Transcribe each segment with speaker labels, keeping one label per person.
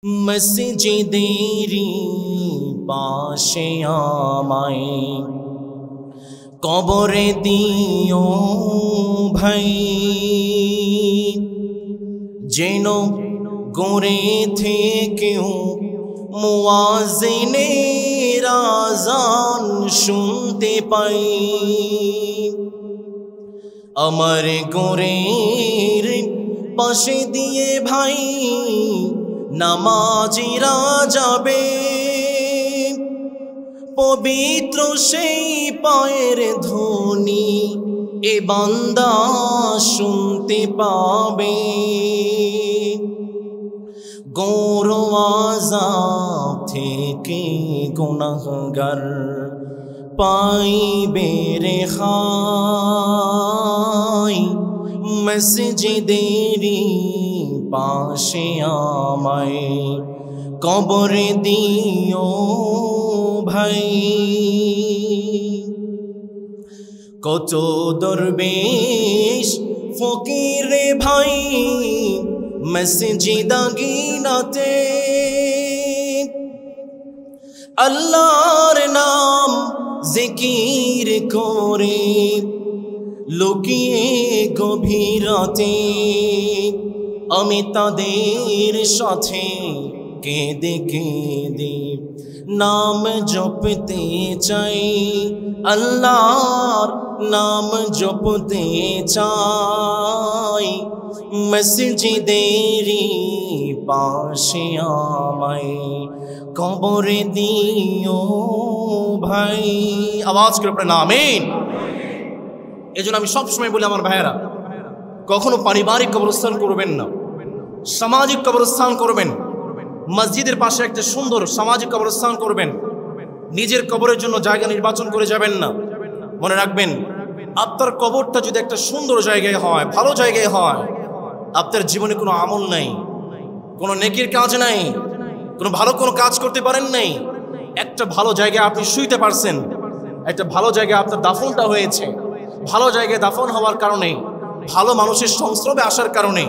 Speaker 1: মসজিদেরি পাশে আমায় কবরে দিও ভাই, যেন গোরে থেকেও মুয়াজ্জিনের আযান শুনতে পাই। আমার গোরের পাশে দিয়ে ভাই নামাজিরা যাবে, পবিত্র সেই পায়ের ধ্বনি এ বান্দা শুনতে পাবে। গৌর আযাব থেকে গুনাহগার পাইবে রেহাই, মসজিদেরি পাশে আমায় কবরে দিও ভাই। কত দরবেশ ফকির ভাই মসজিদ গিনাতে, আল্লাহর নাম জিকির করে লুকিয়ে গভীর রাতে। আমি তাদের সাথে কেঁদে কেঁদে নাম জপতে চাই, আল্লাহর নাম জপতে চাই। মসজিদেরি পাশে আমায় কবরে দিও ভাই। আওয়াজ করে পড়ে না আমিন। এজন্য আমি সবসময় বলি আমার ভাইয়েরা, কখনো পারিবারিক কবরস্থান করবেন না, সামাজিক কবরস্থান করবেন। মসজিদের পাশে একটা সুন্দর সামাজিক কবরস্থান করবেন, নিজের কবরের জন্য জায়গা নির্বাচন করে যাবেন না। মনে রাখবেন, আপনার কবরটা যদি একটা সুন্দর জায়গায় হয়, ভালো জায়গায় হয়, আপনার জীবনে কোনো আমল নাই, কোনো নেকির কাজ নাই, কোনো ভালো কোনো কাজ করতে পারেন নাই। একটা ভালো জায়গায় আপনি শুইতে পারছেন, একটা ভালো জায়গায় আপনার দাফনটা হয়েছে, ভালো জায়গায় দাফন হওয়ার কারণে, ভালো মানুষের সংস্রবে আসার কারণে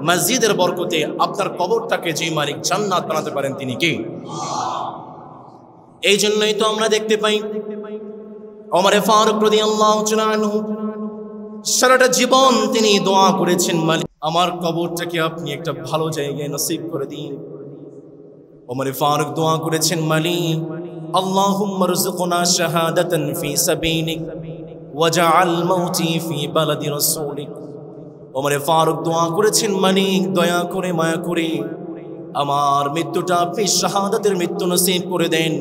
Speaker 1: মসজিদের বরকতে আপনার কবরটাকে যে মালিক জান্নাত বানাতে পারেন তিনি কে? এই জন্যই তো আমরা দেখতে পাই ওমরে ফারুক রাদিয়াল্লাহু তাআলা আনহু সারাটা জীবন তিনি দোয়া করেছেন, মালিক আমার কবরটাকে আপনি একটা ভালো জায়গায় নসিব করে দিন। ওমরে ফারুক দোয়া করেছেন, মালিক আল্লাহুম্মা রযুকনা শাহাদাতান ফি সাবিলিক ওয়াজআল মাউতি ফি বালাদি রাসূলিক। ওমরে ফারুক দোয়া করেছেন, মালিক দয়া করে মায়া করে আমার মৃত্যুটা আপনি শাহাদাতের মৃত্যু নসিব করে দেন।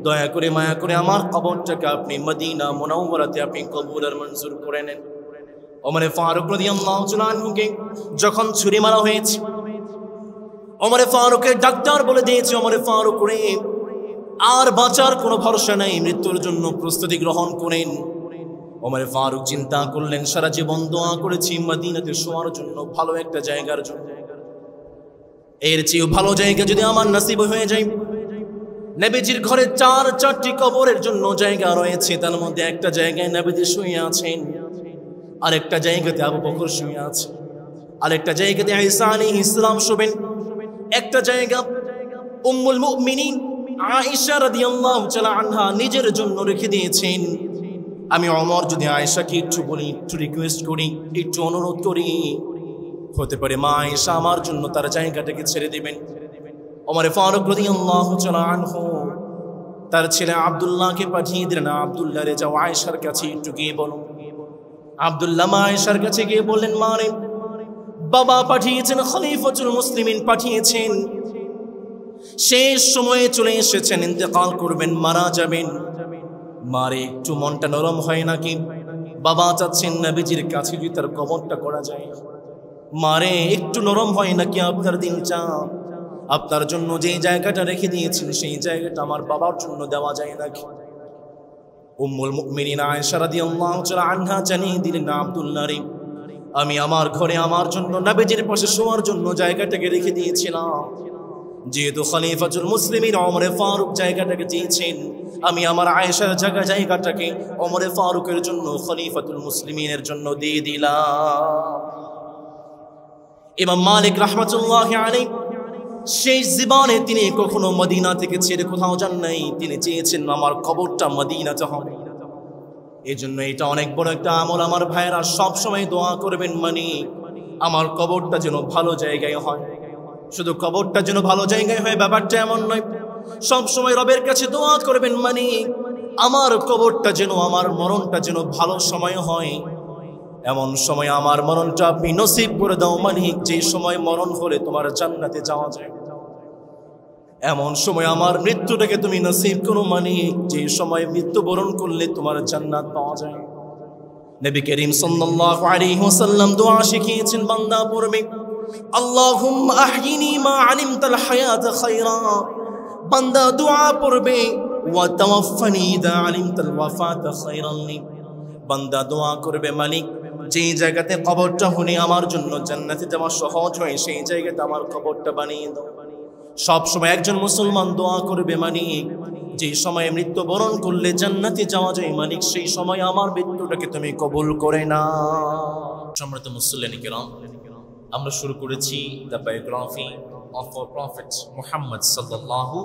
Speaker 1: দয়া করে মায়া করে আমার কবরটাকে আপনি মদিনা মুনাওয়ারাতে আপনি কবুল আর মঞ্জুর করে নেন। ওমরে ফারুক রাদিয়াল্লাহু তাআলা আনহুকে যখন ছুরি মারা হয়েছে, ওমরে ফারুকের ডাক্তার বলে দিয়েছে, ওমরে ফারুক রে আর বাঁচার কোনো ভরসা নাই, মৃত্যুর জন্য প্রস্তুতি গ্রহণ করেন। ওমরে ফারুক চিন্তা করলেন, সারা জীবন দোয়া করেছি মদিনাতে শোয়ার জন্য, ভালো একটা জায়গার জন্য, এর চেয়েও ভালো জায়গা যদি আমার নসিব হয়ে যায়। নবীজির ঘরে চারটি কবরের জন্য জায়গা রয়েছে, তার মধ্যে একটা জায়গায় নবীজি শুয়ে আছেন, আরেকটা জায়গাতে আবু বকর শুয়ে আছে, আরেকটা জায়গাতে ঈসা আলাইহিস সালাম শোবেন, একটা জায়গা উম্মুল মুমিনিন আয়েশা রাদিয়াল্লাহু তাআলা আনহা নিজের জন্য রেখে দিয়েছেন। আমি ওমর যদি আয়েশাকে একটু বলি, একটু রিকোয়েস্ট করি, একটু অনুরোধ করি, হতে পারে মা আয়েশা আমার জন্য তার জায়গাটাকে ছেড়ে দিবেন। ওমরে ফারুক রাদিয়াল্লাহু তাআলা আনহু তার ছেলে আব্দুল্লাহকে পাঠিয়ে দিলেন, আব্দুল্লাহ রে যাও আয়েশার কাছে একটু গিয়ে বলো। আব্দুল্লাহ মা আয়েশার কাছে গিয়ে বললেন, মা রে বাবা পাঠিয়েছেন, খলিফাতুল মুসলিমিন পাঠিয়েছেন, শেষ সময়ে চলে এসেছেন, ইন্তেকাল করবেন, মারা যাবেন। মারে একটু মনটা নরম হয় নাকি? বাবা চাচ্ছেন নবীজির কাছে যদি তার কবরটা করা যায়। মারে একটু নরম হয় নাকি আপনার দিলটা? আপনার জন্য যে জায়গাটা রেখে দিয়েছেন সেই জায়গাটা আমার বাবার জন্য দেওয়া যায় নাকি? উম্মুল মুমিনিন আয়েশা রাদিয়াল্লাহু তাআলা আনহা জানিয়ে দিলেন, আব্দুল্লাহ রে আমি আমার ঘরে আমার জন্য নবীজির পাশে শোয়ার জন্য জায়গাটাকে রেখে দিয়েছিলাম, যেহেতু খলিফাতুল মুসলিমিন ওমরে ফারুক জায়গাটাকে চেয়েছেন, আমি আমার আয়েশার জায়গাটাকে ওমরে ফারুকের জন্য, খলিফাতুল মুসলিমিনের জন্য দিয়ে দিলাম। ইমাম মালিক রাহমাতুল্লাহি আলাইহি শেষ জীবনে তিনি কখনো মদিনা থেকে ছেড়ে কোথাও যান নাই, তিনি চেয়েছেন আমার কবরটা মদিনাতে হবে। এই জন্য এটা অনেক বড় একটা আমল। আমার ভাইয়েরা সব সময় দোয়া করবেন, মানে আমার কবরটা যেন ভালো জায়গায় হয়। শুধু কবরটা যেন ভালো জায়গায় হয় ব্যাপারটা এমন নয়, সব সময় রবের কাছে দোয়া করবেন, মানে আমার কবরটা যেন, আমার মরণটা যেন ভালো সময় হয়। এমন সময় আমার মরণটা আপনি নসিব করে দাও মালিক, যে সময় মরণ হলে তোমার জান্নাতে যাওয়া যায়। এমন সময় আমার মৃত্যুটাকে তুমি নসিব করো মালিক, যে সময় মৃত্যুবরণ করলে তোমার জান্নাত পাওয়া যায়। নবী করিম সাল্লাল্লাহু আলাইহি ওয়াসাল্লাম দোয়া শিখিয়েছেন, বান্দা পড়বে আল্লাহুম্মা আহয়িনি মা আলিমতাল হায়াতা খায়রা। বান্দা দোয়া পড়বে ওয়া তাওয়াফানি ইযা আলিমতাল ওয়াফাতা খায়রান লি। বান্দা দোয়া করবে, মালিক যে জায়গাতে কবরটা হলে আমার জন্য জান্নাতে যাওয়া সহজ হয়, সেই জায়গাতে আমার কবরটা বানিয়ে দাও। সব সময় একজন মুসলমান দোয়া করবে, মালিক যে সময়ে মৃত্যুবরণ করলে জান্নাতে যাওয়া যায়, মালিক সেই সময় আমার মৃত্যুটাকে তুমি কবুল করে না। সম্মানিত মুসল্লিয়ান কিরাম, আমরা শুরু করেছি the biography of our prophet Muhammad সাল্লাল্লাহু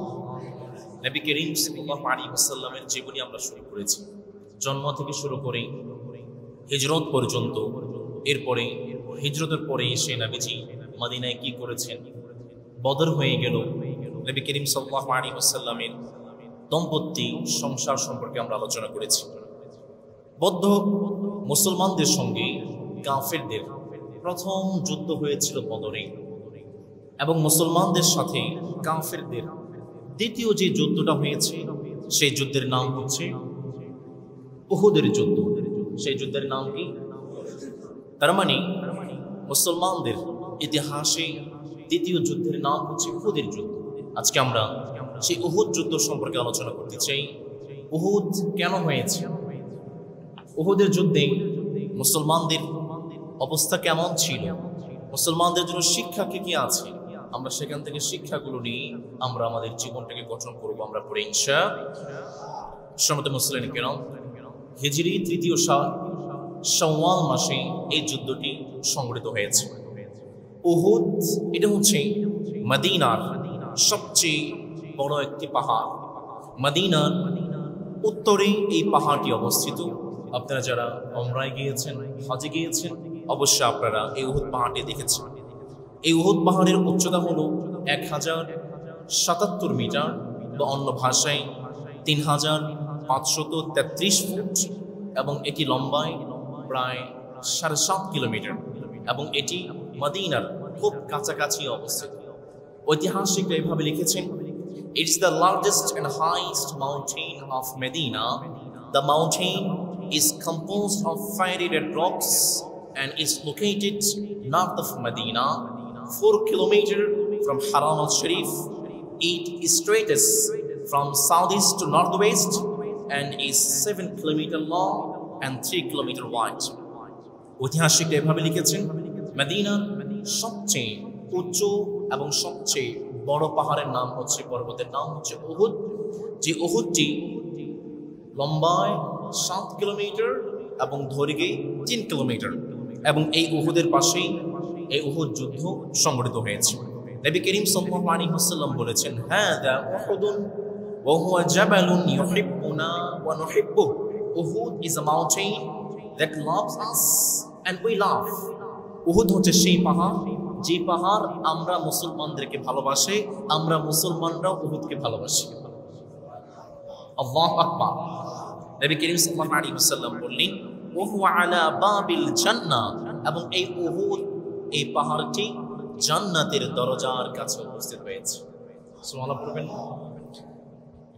Speaker 1: নবী করিম সাল্লাল্লাহু আলাইহি ওয়াসাল্লামের জীবনী আমরা শুরু করেছি, জন্ম থেকে শুরু করে হিজরত পর্যন্ত। এরপরে হিজরতের পরে এসে নবীজি মদিনায় কি করেছেন, বদর হয়ে গেল। নবী করিম সাল্লাল্লাহু আলাইহি ওয়াসাল্লামের দম্পতি সংসার সম্পর্কে আমরা আলোচনা করেছি। বৌদ্ধ মুসলমানদের সঙ্গে কাফেরদের প্রথম যুদ্ধ হয়েছিল বদরে, এবং মুসলমানদের সাথে কাফেরদের দ্বিতীয় যে যুদ্ধটা হয়েছে সেই যুদ্ধের নাম হচ্ছে উহুদের যুদ্ধ। সেই যুদ্ধের নাম কি? তার মানে মুসলমানদের ইতিহাসে দ্বিতীয় যুদ্ধের নাম হচ্ছে উহুদের যুদ্ধ। আজকে আমরা সেই উহুদ যুদ্ধ সম্পর্কে আলোচনা করতে চাই। উহুদ কেন হয়েছে? উহুদের যুদ্ধে মুসলমানদের অবস্থা কেমন ছিল? মুসলমানদের জন্য শিক্ষা কি কি আছে? আমরা সেখান থেকে শিক্ষাগুলো নিয়ে আমরা আমাদের জীবনটাকে গঠন করবো। আমরা পড়ে ইনশাআল্লাহ। সম্মানিত মুসলিম কিরাম, হিজরি ৩য় সাল শাওয়াল মাসে এই যুদ্ধটি সংঘটিত হয়েছে। উহুদ এটা হচ্ছে মদিনার সবচেয়ে বড় একটি পাহাড়। মদিনার উত্তরে এই পাহাড়টি অবস্থিত। আপনারা যারা উমরায় গিয়েছেন, হজে গিয়েছেন, অবশ্যই আপনারা এই উহুদ পাহাড়টি দেখেছেন। এই উহুদ পাহাড়ের উচ্চতা হলো 1077 মিটার, বা অন্য ভাষায় 3533 ফুট, এবং এটি লম্বায় প্রায় 7.5 কিলোমিটার, এবং এটি মদিনার খুব কাছাকাছি অবস্থিত। ঐতিহাসিকরা এভাবে লিখেছেন, It's the largest and highest mountain of Medina. The mountain is composed of fiery red rocks and is located north of Medina, 4 kilometers from Haram al-Sharif. It stretches from southeast to northwest and is 7 kilometers long and 3 kilometers wide. ঐতিহাসিকরা এভাবে লিখেছেন, মদিনার সবচেয়ে উচ্চ এবং সবচেয়ে বড় পাহাড়ের নাম হচ্ছে, পর্বতের নাম হচ্ছে উহুদ। যে উহুদটি লম্বায় 7 কিলোমিটার এবং দৈর্ঘ্যে 3 কিলোমিটার, এবং এই উহুদের পাশেই এই উহুদ যুদ্ধ সংঘটিত হয়েছে। নবী করিম সাল্লাল্লাহু আলাইহি ওয়াসাল্লাম বলেছেন, হাযা উহুদুন ওয়া হুয়া জাবালুন ইউহিব্বুনা ওয়া নুহিব্বুহু। Uhud is a mountain that loves us and we love. Uhud হচ্ছে সেই পাহাড়, যে পাহাড় আমরা মুসলমানদেরকে ভালোবাসে, আমরা মুসলমানরাও উহুদকে ভালোবাসি। আল্লাহু আকবার। নবী করিম সাল্লাল্লাহু আলাইহি ওয়াসাল্লাম বললেন, ওয়া হুয়া আলা বাবিল জান্নাহ, এবং এই উহুদ, এই পাহাড়টি জান্নাতের দরজার কাছে উপস্থিত হয়েছে। সুবহানাল্লাহ পড়বেন।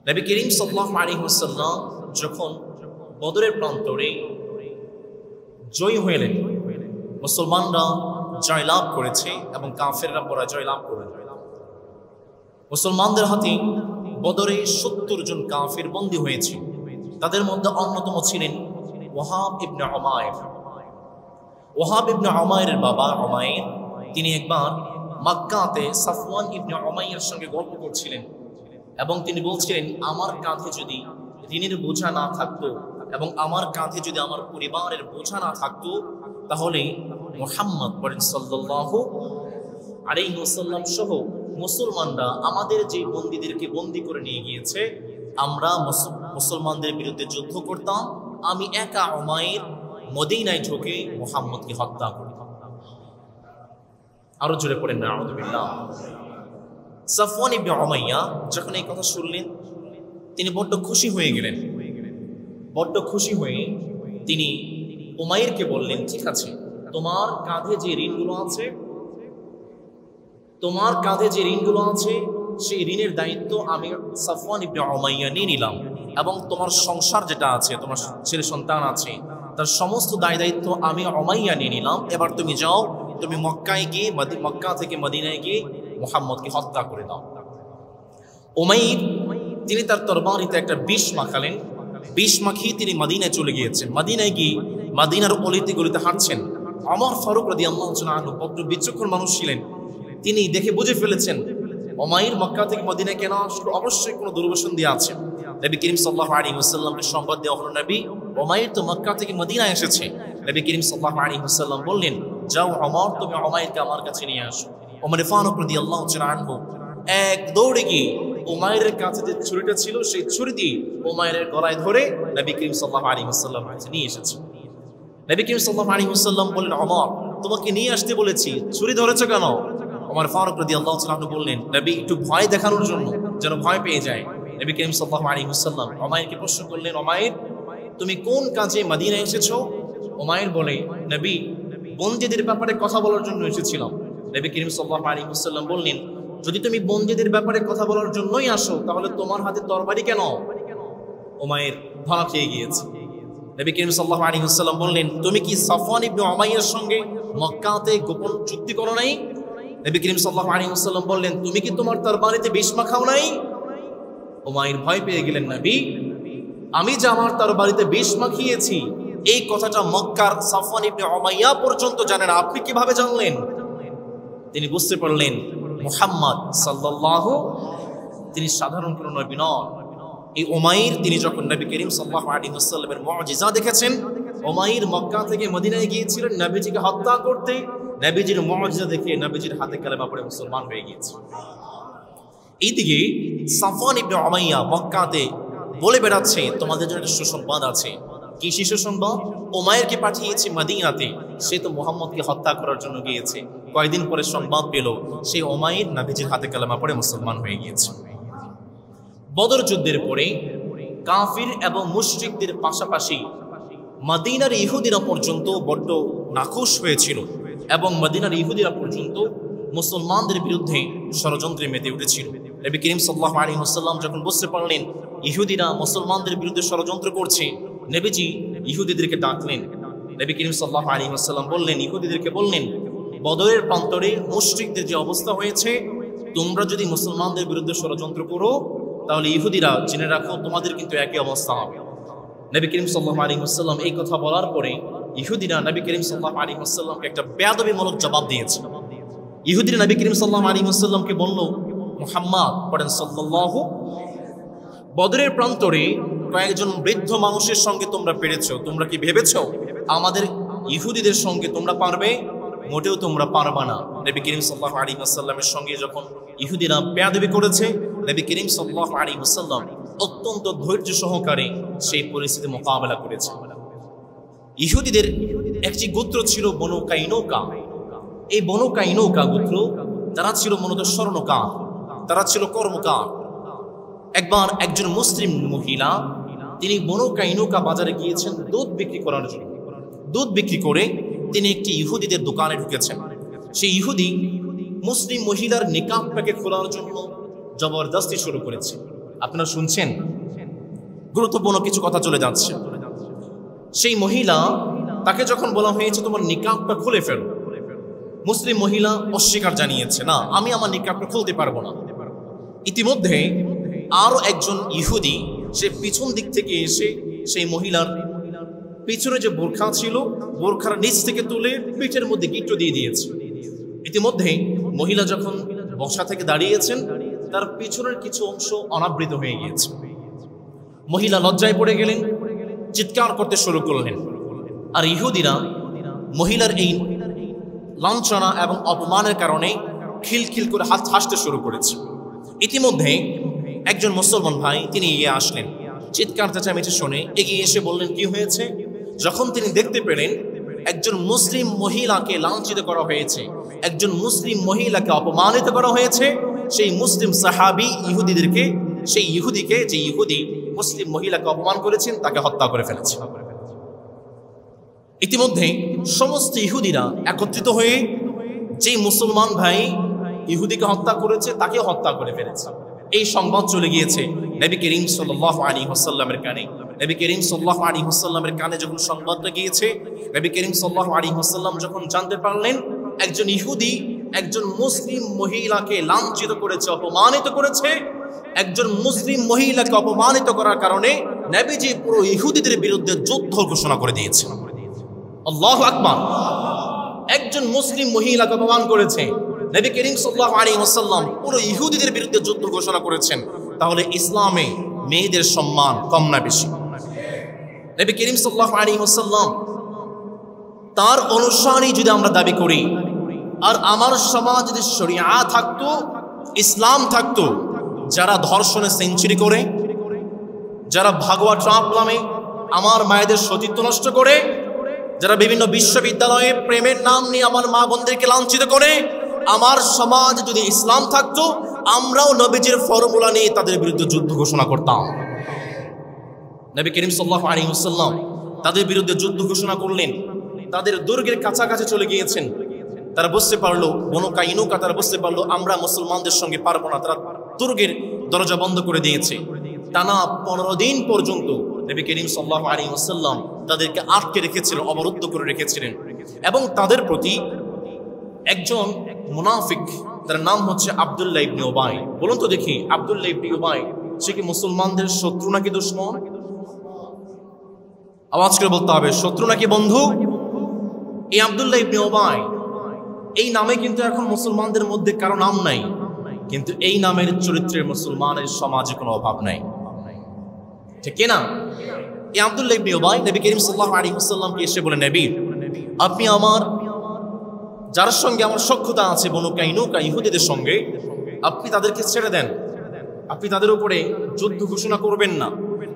Speaker 1: নবী করিম সাল্লাল্লাহু আলাইহি ওয়াসাল্লাম যখন বদরের প্রান্তরে জয়ী হলেন, মুসলমানরা জয়লাভ করেছে এবং কাফেররা পরাজয় লাভ করে। মুসলমানদের হাতে বদরে 70 জন কাফের বন্দী হয়েছে। তাদের মধ্যে অন্যতম ছিলেন ওয়াহাব ইবনে উমাইর। ওয়াহাব ইবনে উমাইরের বাবা উমাইর, তিনি একবার মক্কাতে সাফওয়ান ইবনে উমাইয়ার সঙ্গে গল্প করছিলেন, এবং তিনি বলছিলেন, আমার কাঁধে যদি ঋণের বোঝা না থাকতো এবং আমার কাঁধে যদি আমার পরিবারের বোঝা না থাকতো, তাহলে মুহাম্মদ সাল্লাল্লাহু আলাইহি ওয়াসাল্লাম সহ মুসলমানরা আমাদের যে বন্দীদেরকে বন্দী করে নিয়ে গিয়েছে, আমরা মুসলমানদের বিরুদ্ধে যুদ্ধ করতাম, আমি একা উমাইর মদিনায় ঢুকে মুহাম্মদকে হত্যা করি। আরো জোরে পড়েন নাউযুবিল্লাহ। সাফওয়ান ইবনে উমাইয়া যখন এই কথা শুনলেন, তিনি বড্ড খুশি হয়ে গেলেন। বড্ড খুশি হয়ে তিনি উমাইরকে বললেন, ঠিক আছে, তোমার কাঁধে যে ঋণগুলো আছে সেই ঋণের দায়িত্ব আমি সাফওয়ান ইবনে উমাইয়া নিয়ে নিলাম, এবং তোমার সংসার যেটা আছে, তোমার ছেলে সন্তান আছে, তার সমস্ত দায় দায়িত্ব আমি উমাইয়া নিয়ে নিলাম। এবার তুমি যাও, তুমি মক্কা থেকে মদিনায় গিয়ে মুহাম্মদকে হত্যা করে দাও। উমাইর তিনি তার তরবারিতে একটা বিষ মাখালেন, বিষ মাখিয়ে তিনি মদিনায় চলে গিয়েছেন। মদিনায় গিয়ে মদিনার অলিতে গলিতে হাঁটছেন। ওমর ফারুক রাদিয়াল্লাহু তাআলা আনহু বড় বিচক্ষণ মানুষ ছিলেন, তিনি দেখে বুঝে ফেলেছেন উমাইর মক্কা থেকে মদিনায় কেন আসলো, অবশ্যই কোনো দুর্বসন দিয়ে আছে। নবী করিম সাল্লাল্লাহু আলাইহি ওয়াসাল্লামকে সংবাদ দেওয়া হলো, নবী, উমাইর তো মক্কা থেকে মদিনায় এসেছে। নবী করিম সাল্লাল্লাহু আলাইহি ওয়াসাল্লাম বললেন, যাও ওমর, তুমি উমাইরকে আমার কাছে নিয়ে আসো। ওমর ফারুক রাদিয়াল্লাহু তাআলা আনহু এক দৌড়ে গিয়ে উমাইরের কাছে যে ছুরিটা ছিল সেই ছুরি দিয়ে উমাইরের গলায় ধরে নবী করিম সাল্লাল্লাহু আলাইহি ওয়াসাল্লামের কাছে নিয়ে এসেছে। নবী করিম সাল্লাল্লাহু আলাইহি ওয়াসাল্লাম বললেন, ওমর, তোমাকে নিয়ে আসতে বলেছি, ছুরি ধরেছো কেন? ওমর ফারুক রাদিয়াল্লাহু তাআলা আনহু বললেন, নবী, একটু ভয় দেখানোর জন্য, যেন ভয় পেয়ে যায়। নবী করিম সাল্লাল্লাহু আলাইহি ওয়াসাল্লাম উমাইরকে প্রশ্ন করলেন, উমাইর, তুমি কোন কাজে মদিনায় এসেছো? উমাইর বলে, নবী, বন্দীদের ব্যাপারে কথা বলার জন্য এসেছিলাম। নবী করিম সাল্লাল্লাহু আলাইহি ওয়াসাল্লাম বললেন, যদি তুমি বন্দীদের ব্যাপারে কথা বলার জন্যই আসো, তাহলে তোমার হাতে তরবারি কেন? উমাইর ধরা খেয়ে গিয়েছে। নবী করিম সাল্লাল্লাহু আলাইহি ওয়াসাল্লাম বললেন, তুমি কি সাফওয়ান ইবনে উমাইয়ার সঙ্গে মক্কাতে গোপন চুক্তি করো নাই? নবী করিম সাল্লাল্লাহু আলাইহি ওয়াসাল্লাম বললেন, তুমি কি তোমার তরবারিতে বিষ মাখাও নাই? উমাইর ভয় পেয়ে গেলেন, নবী, আমি যে আমার তরবারিতে বিষ মাখিয়েছি এই কথাটা মক্কার সাফওয়ান ইবনে উমাইয়া পর্যন্ত জানেন, আপনি কিভাবে জানলেন? তিনি বুঝতে পারলেন মুহাম্মদ সাল্লাল্লাহু, তিনি সাধারণ কোনো নবী নন। এই উমাইর তিনি যখন নবী করিম সাল্লাল্লাহু আলাইহি ওয়াসাল্লামের মুজিজা দেখেছেন, উমাইর মক্কা থেকে মদিনায় গিয়েছিলেন নবীজিকে হত্যা করতে, নবীজির মুজিজা দেখে নবীজির হাতে কালেমা পড়ে মুসলমান হয়ে গিয়েছে। এইদিকে সাফওয়ান ইবনে উমাইয়া মক্কাতে বলে বেড়াচ্ছে, তোমাদের জন্য একটা সুসংবাদ আছে। কি সুসংবাদ? উমাইরকে পাঠিয়েছে মদিনাতে, সে তো মুহাম্মদকে হত্যা করার জন্য গিয়েছে। কয়েকদিন পরে সংবাদ পেল সেই উমাইর নবীজির হাতে কালেমা পড়ে মুসলমান হয়ে গিয়েছে। বদর যুদ্ধের পরে কাফির এবং মুশরিকদের পাশাপাশি মদিনার ইহুদিরা পর্যন্ত বড্ড নাখুশ হয়েছিল, এবং মদিনার ইহুদিরা পর্যন্ত মুসলমানদের বিরুদ্ধে ষড়যন্ত্রে মেতে উঠেছিল। নবী করিম সাল্লাল্লাহু আলাইহি ওয়াসাল্লাম যখন বুঝতে পারলেন ইহুদিরা মুসলমানদের বিরুদ্ধে ষড়যন্ত্র করছে, নবীজি ইহুদিদেরকে ডাকলেন। নবী করিম সাল্লাল্লাহু আলাইহি ওয়াসাল্লাম বললেন, ইহুদিদেরকে বললেন, বদরের প্রান্তরে মুশরিকদের যে অবস্থা হয়েছে, তোমরা যদি মুসলমানদের বিরুদ্ধে ষড়যন্ত্র করো, তাহলে ইহুদিরা জেনে রাখো তোমাদের কিন্তু একই অবস্থা হবে। নবী করিম সাল্লাল্লাহু আলাইহি ওয়াসাল্লাম এই কথা বলার পরে ইহুদিরা নবী করিম সাল্লাল্লাহু আলাইহি ওয়াসাল্লামকে একটা বেয়াদবিমূলক জবাব দিয়েছে। ইহুদিরা নবী করিম সাল্লাল্লাহু আলাইহি ওয়াসাল্লামকে বলল, মুহাম্মদ পড়েন সাল্লাল্লাহু, বদরের প্রান্তরে কয়েকজন বৃদ্ধ মানুষের সঙ্গে তোমরা পেরেছো, তোমরা কি ভেবেছো আমাদের ইহুদিদের সঙ্গে তোমরা পারবে? মোটেও তোমরা পারবা না। নবী করিম সাল্লাল্লাহু আলাইহি ওয়াসাল্লামের সঙ্গে যখন ইহুদিরা বেয়াদবি করেছে, নবী করিম সাল্লাল্লাহু আলাইহি ওয়াসাল্লাম অত্যন্ত ধৈর্য সহকারে সেই পরিস্থিতি মোকাবেলা করেছে। ইহুদিদের একটি গোত্র ছিল বনু কাইনুকা। এই বনু কাইনুকা গোত্র, তারা ছিল মূলত স্বর্ণকার, তারা ছিল কর্মকার। একবার একজন মুসলিম মহিলা তিনি বনু কাইনুকা বাজারে গিয়েছেন দুধ বিক্রি করার জন্য। দুধ বিক্রি করে তিনি একটি ইহুদিদের দোকানে ঢুকেছেন। সেই ইহুদি মুসলিম মহিলার নিকাবটাকে খোলার জন্য জবরদস্তি শুরু করেছে। আপনারা শুনছেন, গুরুত্বপূর্ণ কিছু কথা চলে যাচ্ছে। সেই মহিলা, তাকে যখন বলা হয়েছে তোমার নিকাবটা খুলে ফেলো, মুসলিম মহিলা অস্বীকার জানিয়েছে, না, আমি আমার নিকাবটা খুলতে পারবো না। ইতিমধ্যে আরো একজন ইহুদি সে পিছন দিক থেকে এসে সেই মহিলার পিছনে যে বোরখা ছিল, বোরখার নিচ থেকে তুলে পিঠের মধ্যে গিট্টু দিয়ে দিয়েছে। ইতিমধ্যে মহিলা যখন বসা থেকে দাঁড়িয়েছেন, তার পিছনের কিছু অংশ অনাবৃত হয়ে গিয়েছে। মহিলা লজ্জায় পড়ে গেলেন, চিৎকার করতে শুরু করলেন। আর ইহুদিরা মহিলার এই লাঞ্ছনা এবং অপমানের কারণে খিলখিল করে হাসতে শুরু করেছে। ইতিমধ্যে একজন মুসলমান ভাই তিনি এগিয়ে আসলেন, চিৎকার চেঁচামেচি শুনে এগিয়ে এসে বললেন কি হয়েছে। যখন তিনি দেখতে পেলেন একজন মুসলিম মহিলাকে লাঞ্ছিত করা হয়েছে, একজন মুসলিম মহিলাকে অপমানিত করা হয়েছে, সেই মুসলিম সাহাবী সেই ইহুদিকে যে ইহুদি মুসলিম মহিলাকে অপমান করেছেন তাকে হত্যা করে ফেলেছে। ইতিমধ্যে সমস্ত ইহুদিরা একত্রিত হয়ে যে মুসলমান ভাই ইহুদিকে হত্যা করেছে তাকে হত্যা করে ফেলেছে। এই সংবাদ চলে গিয়েছে নবী করিম সাল্লাল্লাহু আলাইহি ওয়াসাল্লামের কানে। নবী করিম সাল্লাল্লাহু আলাইহি ওয়াসাল্লামের কানে যখন সংবাদটা গিয়েছে, নবী করিম সাল্লাল্লাহু আলাইহি ওয়াসাল্লাম যখন জানতে পারলেন একজন ইহুদি একজন মুসলিম মহিলাকে লাঞ্ছিত করেছে, অপমানিত করেছে, একজন মুসলিম মহিলাকে অপমানিত করার কারণে নবীজি পুরো ইহুদিদের বিরুদ্ধে যুদ্ধ ঘোষণা করে দিয়েছেন। আল্লাহু আকবার। একজন মুসলিম মহিলাকে অপমান করেছে, নবী করিম সাল্লাল্লাহু আলাইহি ওয়াসাল্লাম পুরো ইহুদিদের বিরুদ্ধে যুদ্ধ ঘোষণা করেছেন। তাহলে ইসলামে মেয়েদের সম্মান কম না বেশি? নবী করিম সাল্লাল্লাহু আলাইহি ওয়াসাল্লাম তার অনুসারী যদি আমরা দাবি করি, আর আমার সমাজ যদি শরিয়া থাকতো, ইসলাম থাকতো, যারা ধর্ষণে সেঞ্চুরি করে, যারা ভাগোয়া ট্রাম্প নামে আমার মায়েদের সতীত্ব নষ্ট করে, যারা বিভিন্ন বিশ্ববিদ্যালয়ে প্রেমের নাম নিয়ে আমার মা বোনদেরকে লাঞ্ছিত করে, আমার সমাজ যদি ইসলাম থাকতো, আমরাও নবীজির ফর্মুলা নিয়ে তাদের বিরুদ্ধে যুদ্ধ ঘোষণা করতাম। নবী করিম সাল্লাল্লাহু আলাইহি ওয়াসাল্লাম তাদের বিরুদ্ধে যুদ্ধ ঘোষণা করলেন। তাদের দুর্গের কাছাকাছি চলে গিয়েছেন। তারা বুঝতে পারলো, বনু কাইনুকা তারা বুঝতে পারলো আমরা মুসলমানদের সঙ্গে পারবো না। তারা দুর্গের দরজা বন্ধ করে দিয়েছে। টানা 15 দিন পর্যন্ত নবী করিম সাল্লাল্লাহু আলাইহি ওয়াসাল্লাম তাদেরকে আটকে রেখেছিলেন, অবরুদ্ধ করে রেখেছিলেন। এবং তাদের প্রতি একজন মুনাফিক, তার নাম হচ্ছে আব্দুল্লাহ ইবনে উবাই। বলুন তো দেখি, আব্দুল্লাহ ইবনে উবাই সে কি মুসলমানদের শত্রু নাকি দুশমন? আওয়াজ করে বলতে হবে, শত্রু নাকি বন্ধু? এই আব্দুল্লাহ ইবনে উবাই এই নামে কিন্তু এখন মুসলমানদের মধ্যে কারো নাম নাই, কিন্তু এই নামের চরিত্রের মুসলমানের সমাজে কোনো অভাব নাই, ঠিক না? এই আব্দুল্লাহ ইবনে উবাই নবী করিম সাল্লাল্লাহু আলাইহি ওয়াসাল্লামকে এসে বলে, নবী আপনি আমার যার সঙ্গে আমার সখ্যতা আছে বনু কাইনুকা ইহুদিদের সঙ্গে, আপনি তাদেরকে ছেড়ে দেন, আপনি তাদের উপরে যুদ্ধ ঘোষণা করবেন না।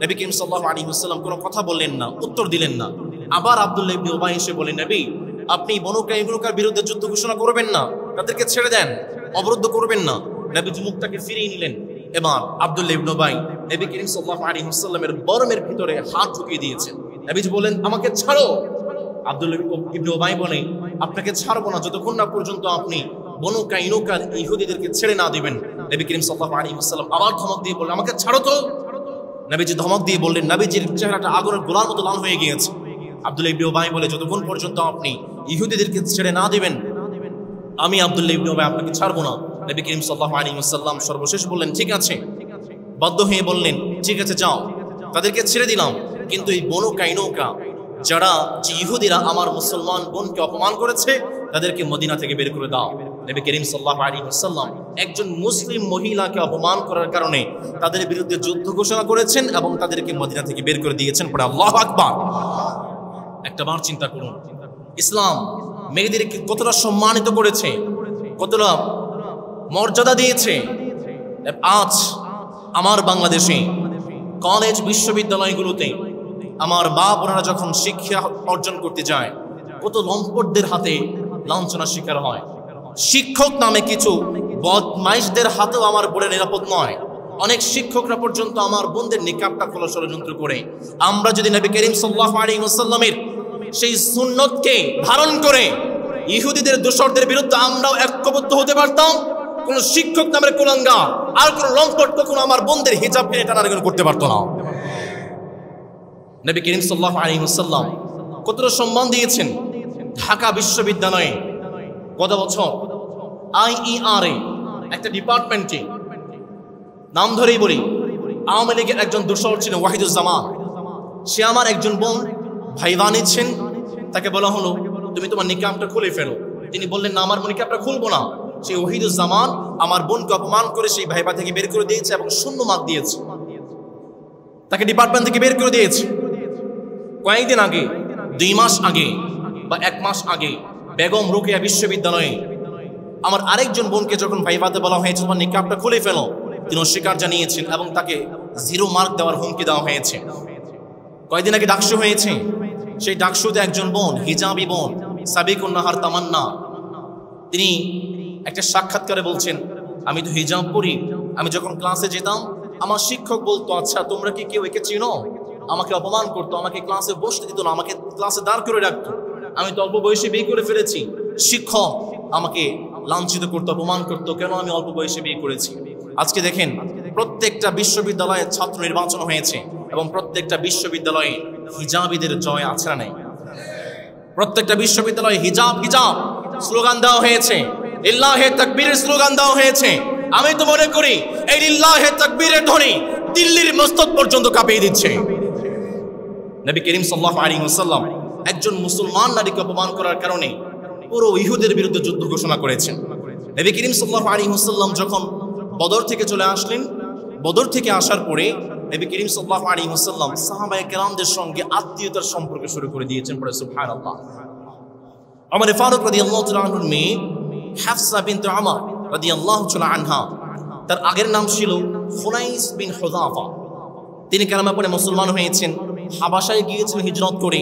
Speaker 1: নবী করিম সাল্লাল্লাহু আলাইহি ওয়াসাল্লাম কোনো কথা বললেন না, উত্তর দিলেন না। আবার আব্দুল্লাহ ইবনে উবাই এসে বলেন, নবী আপনি বনু কাইনুকার বিরুদ্ধে যুদ্ধ ঘোষণা করবেন না, তাদেরকে ছেড়ে দেন, অবরুদ্ধ করবেন না। নবীজি মুখটাকে ফিরিয়ে নিলেন। এবার আব্দুল্লাহ ইবনে উবাই নবী করিম সাল্লাল্লাহু আলাইহি ওয়াসাল্লামের বরমের ভিতরে হাত ঢুকিয়ে দিয়েছেন। নবীজি বলেন, আমাকে ছাড়ো। আব্দুল্লাহ ইবনে উবাই বলে, আপনাকে ছাড়বো না যতক্ষণ না পর্যন্ত আপনি বনু কাইনুকার ইহুদিদেরকে ছেড়ে না দিবেন। নবী করিম সাল্লাল্লাহু আলাইহি ওয়াসাল্লাম আবার ধমক দিয়ে বললেন, আমাকে ছাড়ো তো। নবীজি ধমক দিয়ে বললেন, নবীজির চেহারাটা আগুনের গোলার মতো লাল হয়ে গিয়েছে। আব্দুল্লাহ ইবনে উবাই বলে, যতক্ষণ পর্যন্ত আপনি ইহুদিদেরকে ছেড়ে না দিবেন, আমি আব্দুল্লাহ ইবনে উবাই আপনাকে ছাড়বো না। নবী করিম সাল্লাল্লাহু আলাইহি ওয়াসাল্লাম সর্বশেষ বললেন, ঠিক আছে। বাধ্য হয়ে বললেন, ঠিক আছে যাও, তাদেরকে ছেড়ে দিলাম। কিন্তু এই বনু কাইনুকা যারা যে ইহুদিরা আমার মুসলমান বোনকে অপমান করেছে, তাদেরকে মদিনা থেকে বের করে দাও। নবী করিম সাল্লাল্লাহু আলাইহি ওয়াসাল্লাম একজন মুসলিম মহিলাকে অপমান করার কারণে তাদের বিরুদ্ধে যুদ্ধ ঘোষণা করেছেন এবং তাদেরকে মদিনা থেকে বের করে দিয়েছেন। পরে আল্লাহু আকবার। একটা বার চিন্তা করুন, ইসলাম মেয়েদেরকে কতটা সম্মানিত করেছে, কতটা মর্যাদা দিয়েছে। আজ আমার বাংলাদেশে কলেজ বিশ্ববিদ্যালয়গুলোতে আমার মা বোনেরা যখন শিক্ষা অর্জন করতে যায়, কত লম্পটদের হাতে লাঞ্ছনার শিকার হয়। শিক্ষক নামে কিছু বদমাইশদের হাতেও আমার বোনে নিরাপদ নয়। অনেক শিক্ষকরা পর্যন্ত আমার বোনদের নিকাবটা খোলা ষড়যন্ত্র করে। আমরা যদি নবী করিম সাল্লাল্লাহু আলাইহি ওয়াসাল্লামের সেই সুন্নতকে ধারণ করে ইহুদিদের দোসরদের বিরুদ্ধে আমরাও ঐক্যবদ্ধ হতে পারতাম, কোন শিক্ষক নামের কুলাঙ্গার আর কোন লম্পট কখনো আমার বোনদের হিজাবকে টানাটানি করতে পারতো না। নবী করিম সাল্লাল্লাহু আলাইহি ওয়াসাল্লাম কতটা সম্মান দিয়েছেন। ঢাকা বিশ্ববিদ্যালয়ে গত বছর IER একটা ডিপার্টমেন্টে, নাম ধরেই বলি, আওয়ামী লীগের একজন দোসর ছিলেন ওয়াহিদুজ্জামান। সে আমার একজন বোন ভাইবা নিচ্ছেন, তাকে বলা হলো তুমি তোমার নিকাবটা খুলে ফেলো। তিনি বললেন, না আমার নিকাবটা খুলবো না। সেই ওয়াহিদুজ্জামান আমার বোনকে অপমান করে সেই ভাইবা থেকে বের করে দিয়েছে এবং 0 মার্ক দিয়েছে, তাকে ডিপার্টমেন্ট থেকে বের করে দিয়েছে। কয়েকদিন আগে, 2 মাস আগে বা 1 মাস আগে বেগম রোকেয়া বিশ্ববিদ্যালয়ে আমার আরেকজন বোনকে যখন ভাইভাতে বলা হয়েছে তোমার নিকাবটা খুলে ফেলো, তিনি অস্বীকার জানিয়েছেন এবং তাকে 0 মার্ক দেওয়ার হুমকি দেওয়া হয়েছে। কয়েকদিন আগে ডাকসু হয়েছে, সেই ডাকসুতে একজন বোন, হিজাবি বোন, সাবিকুন নাহার তামান্না, তিনি একটা সাক্ষাৎকারে বলছেন আমি তো হিজাব পরি, আমি যখন ক্লাসে যেতাম আমার শিক্ষক বলতো আচ্ছা তোমরা কি কেউ একে চিনো, আমাকে অপমান করতো, আমাকে ক্লাসে বসতে দিত না, আমাকে ক্লাসে দাঁড় করে রাখতো, আমি তো অল্প বয়সে বিয়ে করে ফেলেছি, শিক্ষক আমাকে লাঞ্ছিত করতো, অপমান করতো, কেন আমি অল্প বয়সে বিয়ে করেছি। আজকে দেখেন প্রত্যেকটা বিশ্ববিদ্যালয়ে ছাত্র নির্বাচন হয়েছে এবং প্রত্যেকটা বিশ্ববিদ্যালয়ে হিজাবিদের জয় আছে না নাই? প্রত্যেকটা বিশ্ববিদ্যালয়ে হিজাব হিজাব স্লোগান দেওয়া হয়েছে, লিল্লাহে তাকবীরের স্লোগান দেওয়া হয়েছে। আমি তো মনে করি এই লিল্লাহে তাকবীরের ধ্বনি দিল্লির মসজিদ পর্যন্ত কাঁপিয়ে দিচ্ছে। নবী করিম সাল্লাল্লাহু আলাইহি ওয়াসাল্লাম একজন মুসলমান নারীকে অপমান করার কারণে পুরো ইহুদের বিরুদ্ধে যুদ্ধ ঘোষণা করেছেন। নবী করিম সাল্লাল্লাহু আলাইহি ওয়াসাল্লাম যখন বদর থেকে চলে আসলেন, বদর থেকে আসার পরে নবী করিম সাল্লাল্লাহু আলাইহি ওয়াসাল্লাম সাহাবায়ে কেরামদের সঙ্গে আত্মীয়তার সম্পর্ক শুরু করে দিয়েছেন। পরে সুবহানাল্লাহ, ওমর ফারুক রাদিয়াল্লাহু তাআলা আনহুর মেয়ে হাফসা বিনতে ওমর রাদিয়াল্লাহু তাআলা আনহা, তার আগের নাম ছিল খুনাইস বিন হুযাফা। তিনি কালেমা পড়ে মুসলমান হয়েছেন, হাবাসায় গিয়েছেন হিজরত করে,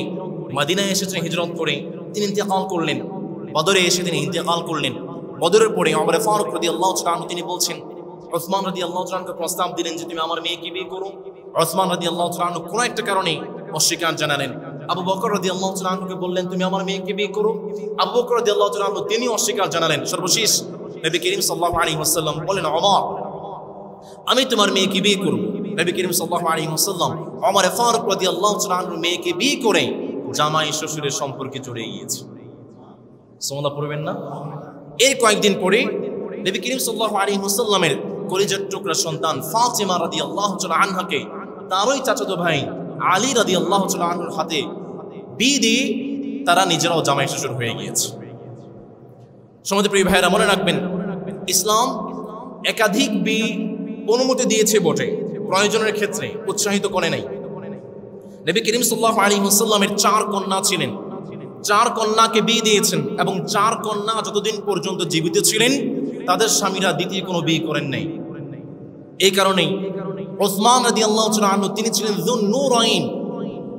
Speaker 1: মদিনায় এসেছেন হিজরত করে, তিনি ইন্তেকাল করলেন। বদরে এসে তিনি ইন্তেকাল করলেন। বদরের পরে ওমর ফারুক রাদিয়াল্লাহু তাআলা আনহু তিনি বলছেন, ওসমান রাদিয়াল্লাহু তাআলা আনহুকে প্রস্তাব দিলেন যে তুমি আমার মেয়েকে বিয়ে করো। ওসমান রাদিয়াল্লাহু তাআলা আনহু কোনো একটা কারণে অস্বীকার জানালেন। আবু বকর রাদিয়াল্লাহু তাআলা আনহুকে বললেন তুমি আমার মেয়েকে বিয়ে করো। আবু বকর রাদিয়াল্লাহু তাআলা আনহু তিনি অস্বীকার জানালেন। সর্বশেষ নবী করিম সাল্লাল্লাহু আলাইহি ওয়াসাল্লাম বলেন ওমর আমি তোমার মেয়েকে বিয়ে করব। নবী করিম সাল্লাল্লাহু আলাইহি ওয়াসাল্লাম ওমর ফারুক রাদিয়াল্লাহু তাআলা আনহুর মেয়েকে বিয়ে করে জামাই শ্বশুরের সম্পর্কে জড়িয়ে গিয়েছে। সুবহানাল্লাহ পড়বেন না? এই কয়েকদিন পরে নবী করিম সাল্লাল্লাহু আলাইহি ওয়াসাল্লামের কলিজার টুকরা সন্তান ফাতিমা রাদিয়াল্লাহু তাআলা আনহাকে তারই চাচাতো ভাই আলী রাদিয়াল্লাহু তাআলা আনহুর হাতে বিয়ে দিয়ে তারা নিজেরাও জামাই শ্বশুর হয়ে গিয়েছে। সমাজের প্রিয় ভাইয়েরা মনে রাখবেন, ইসলাম একাধিক বিয়ে অনুমতি দিয়েছে বটে, প্রয়োজনের ক্ষেত্রে উৎসাহিত করে নাই। নবী করিম সাল্লাল্লাহু আলাইহি ওয়াসাল্লামের 4 কন্যা ছিলেন, 4 কন্যাকে বিয়ে দিয়েছেন এবং 4 কন্যা যতদিন পর্যন্ত জীবিত ছিলেন তাদের স্বামীরা দ্বিতীয় কোনো বিয়ে করেন নাই। এই কারণেই ওসমান রাদিয়াল্লাহু তাআলা আনহু তিনি ছিলেন যুন নূরাইন।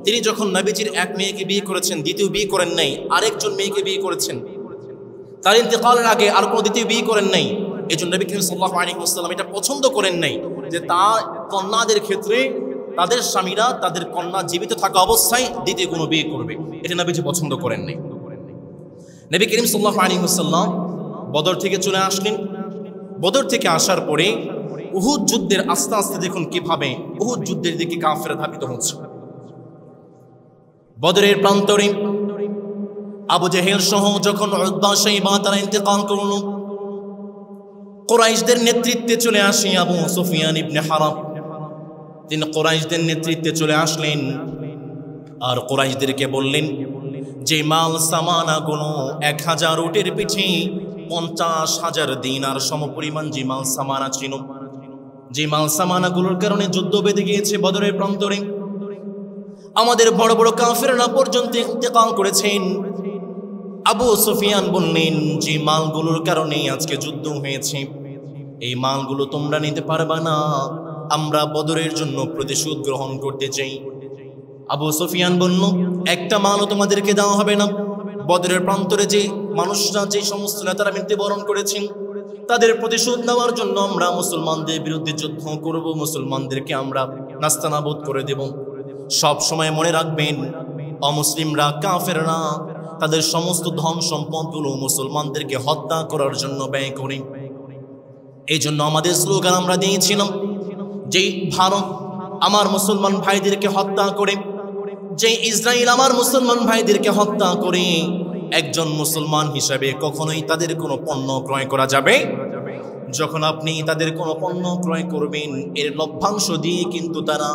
Speaker 1: তিনি যখন নবীজির এক মেয়েকে বিয়ে করেছেন, দ্বিতীয় বিয়ে করেন নাই, আরেকজন মেয়েকে বিয়ে করেছেন, তার ইন্তেকালের আগে আর কোনো দ্বিতীয় বিয়ে করেন নাই। এই জন্য নবী করিম সাল্লাল্লাহু আলাইহি ওয়াসাল্লাম এটা পছন্দ করেন নাই যে তার কন্যাদের ক্ষেত্রে তাদের স্বামীরা তাদের কন্যা জীবিত থাকা অবস্থায় দ্বিতীয় কোনো বিয়ে করবে, এটা নবীজি পছন্দ করেন নাই। নবী করিম সাল্লাল্লাহু আলাইহি ওয়াসাল্লাম বদর থেকে চলে আসলেন। বদর থেকে আসার পরে উহুদ যুদ্ধের আস্তে আস্তে দেখুন কিভাবে উহুদ যুদ্ধের দিকে কাফেররা ধাবিত হচ্ছে। বদরের প্রান্তরে আবু জেহেল সহ যখন উতবা শাইবা তারা ইন্তেকাল করল, কুরাইশদের নেতৃত্বে চলে আসে আবু সুফিয়ান ইবনে হারাব। তিনি কুরাইশদের নেতৃত্বে চলে আসলেন আর কুরাইশদেরকে বললেন যে মাল সামানাগুলো 1000 উটের পিঠে 50,000 দিনার সমপরিমাণ যে মাল সামানা ছিল, যে মাল সামানাগুলোর কারণে যুদ্ধ বেঁধে গিয়েছে বদরের প্রান্তরে, আমাদের বড় বড় কাফেররা পর্যন্ত ইন্তেকাল করেছেন। আবু সুফিয়ান বললেন যে মালগুলোর কারণে আজকে যুদ্ধ হয়েছে, এই মালগুলো তোমরা নিতে পারবা না, আমরা বদরের জন্য প্রতিশোধ গ্রহণ করতে চাই। আবু সুফিয়ান বলল একটা মালও তোমাদেরকে দেওয়া হবে না। বদরের প্রান্তরে যে মানুষরা, যে সমস্ত নেতারা মৃত্যুবরণ করেছেন তাদের প্রতিশোধ নেওয়ার জন্য আমরা মুসলমানদের বিরুদ্ধে যুদ্ধ করব, মুসলমানদেরকে আমরা নাস্তানাবুদ করে দেব। সব সময় মনে রাখবেন অমুসলিমরা, কাফেররা তাদের সমস্ত ধন সম্পদগুলো মুসলমানদেরকে হত্যা করার জন্য ব্যয় করে। এই জন্য আমাদের স্লোগান আমরা দিয়েছিলাম, যেই ভারত আমার মুসলমান ভাইদেরকে হত্যা করে, যে ইসরায়েল আমার মুসলমান ভাইদেরকে হত্যা করে, একজন মুসলমান হিসাবে কখনোই তাদের কোনো পণ্য ক্রয় করা যাবে। যখন আপনি তাদের কোনো পণ্য ক্রয় করবেন এর লভ্যাংশ দিয়ে কিন্তু তারা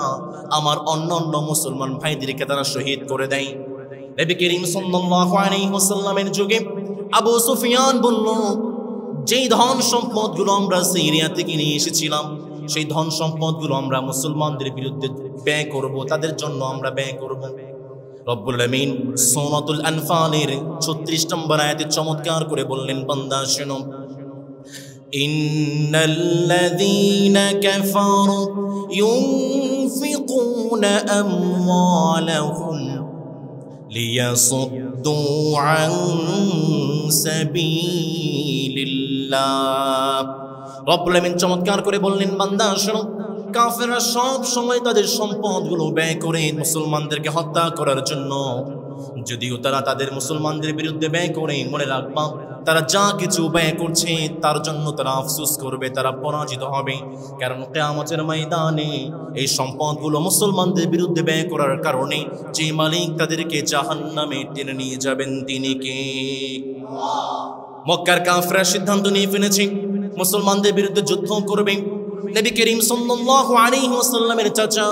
Speaker 1: আমার অন্য মুসলমান ভাইদেরকে তারা শহীদ করে দেয়। নবী করিম সাল্লাল্লাহু আলাইহি ওয়াসাল্লামের যুগে আবু সুফিয়ান বলল যেই ধন সম্পদগুলো আমরা সিরিয়া থেকে নিয়ে এসেছিলাম সেই ধন সম্পদগুলো আমরা মুসলমানদের বিরুদ্ধে ব্যয় করব, তাদের জন্য আমরা ব্যয় করব। রব্বুল আমিন সূরাতুল আনফালের 36 নম্বর আয়াতে চমৎকার করে বললেন, বান্দা শোনো, ইন্নাল্লাযীনা কাফারু ইউনফিকুনা আমওয়ালাহুম লিয়াসুদ্দু আন সাবিলিল্লাহ। রব্বুল আমিন চমৎকার করে বললেন, বান্দা শোনো, কাফেররা সব সময় তাদের সম্পদগুলো ব্যয় করে মুসলমানদেরকে হত্যা করার জন্য। যদিও তারা তাদের মুসলমানদের বিরুদ্ধে ব্যয় করে, মনে রাখবা তারা যা কিছু ব্যয় করছে তার জন্য তারা আফসোস করবে, তারা পরাজিত হবে। কারণ কিয়ামতের ময়দানে এই সম্পদগুলো মুসলমানদের বিরুদ্ধে ব্যয় করার কারণে যে মালিক তাদেরকে জাহান্নামে টেনে নিয়ে যাবেন তিনি কে? মক্কার কাফেররা সিদ্ধান্ত নিয়ে ফেলেছে মুসলমানদের বিরুদ্ধে যুদ্ধ করবে। নবী করিম সাল্লাল্লাহু আলাইহি ওয়াসাল্লামের চাচা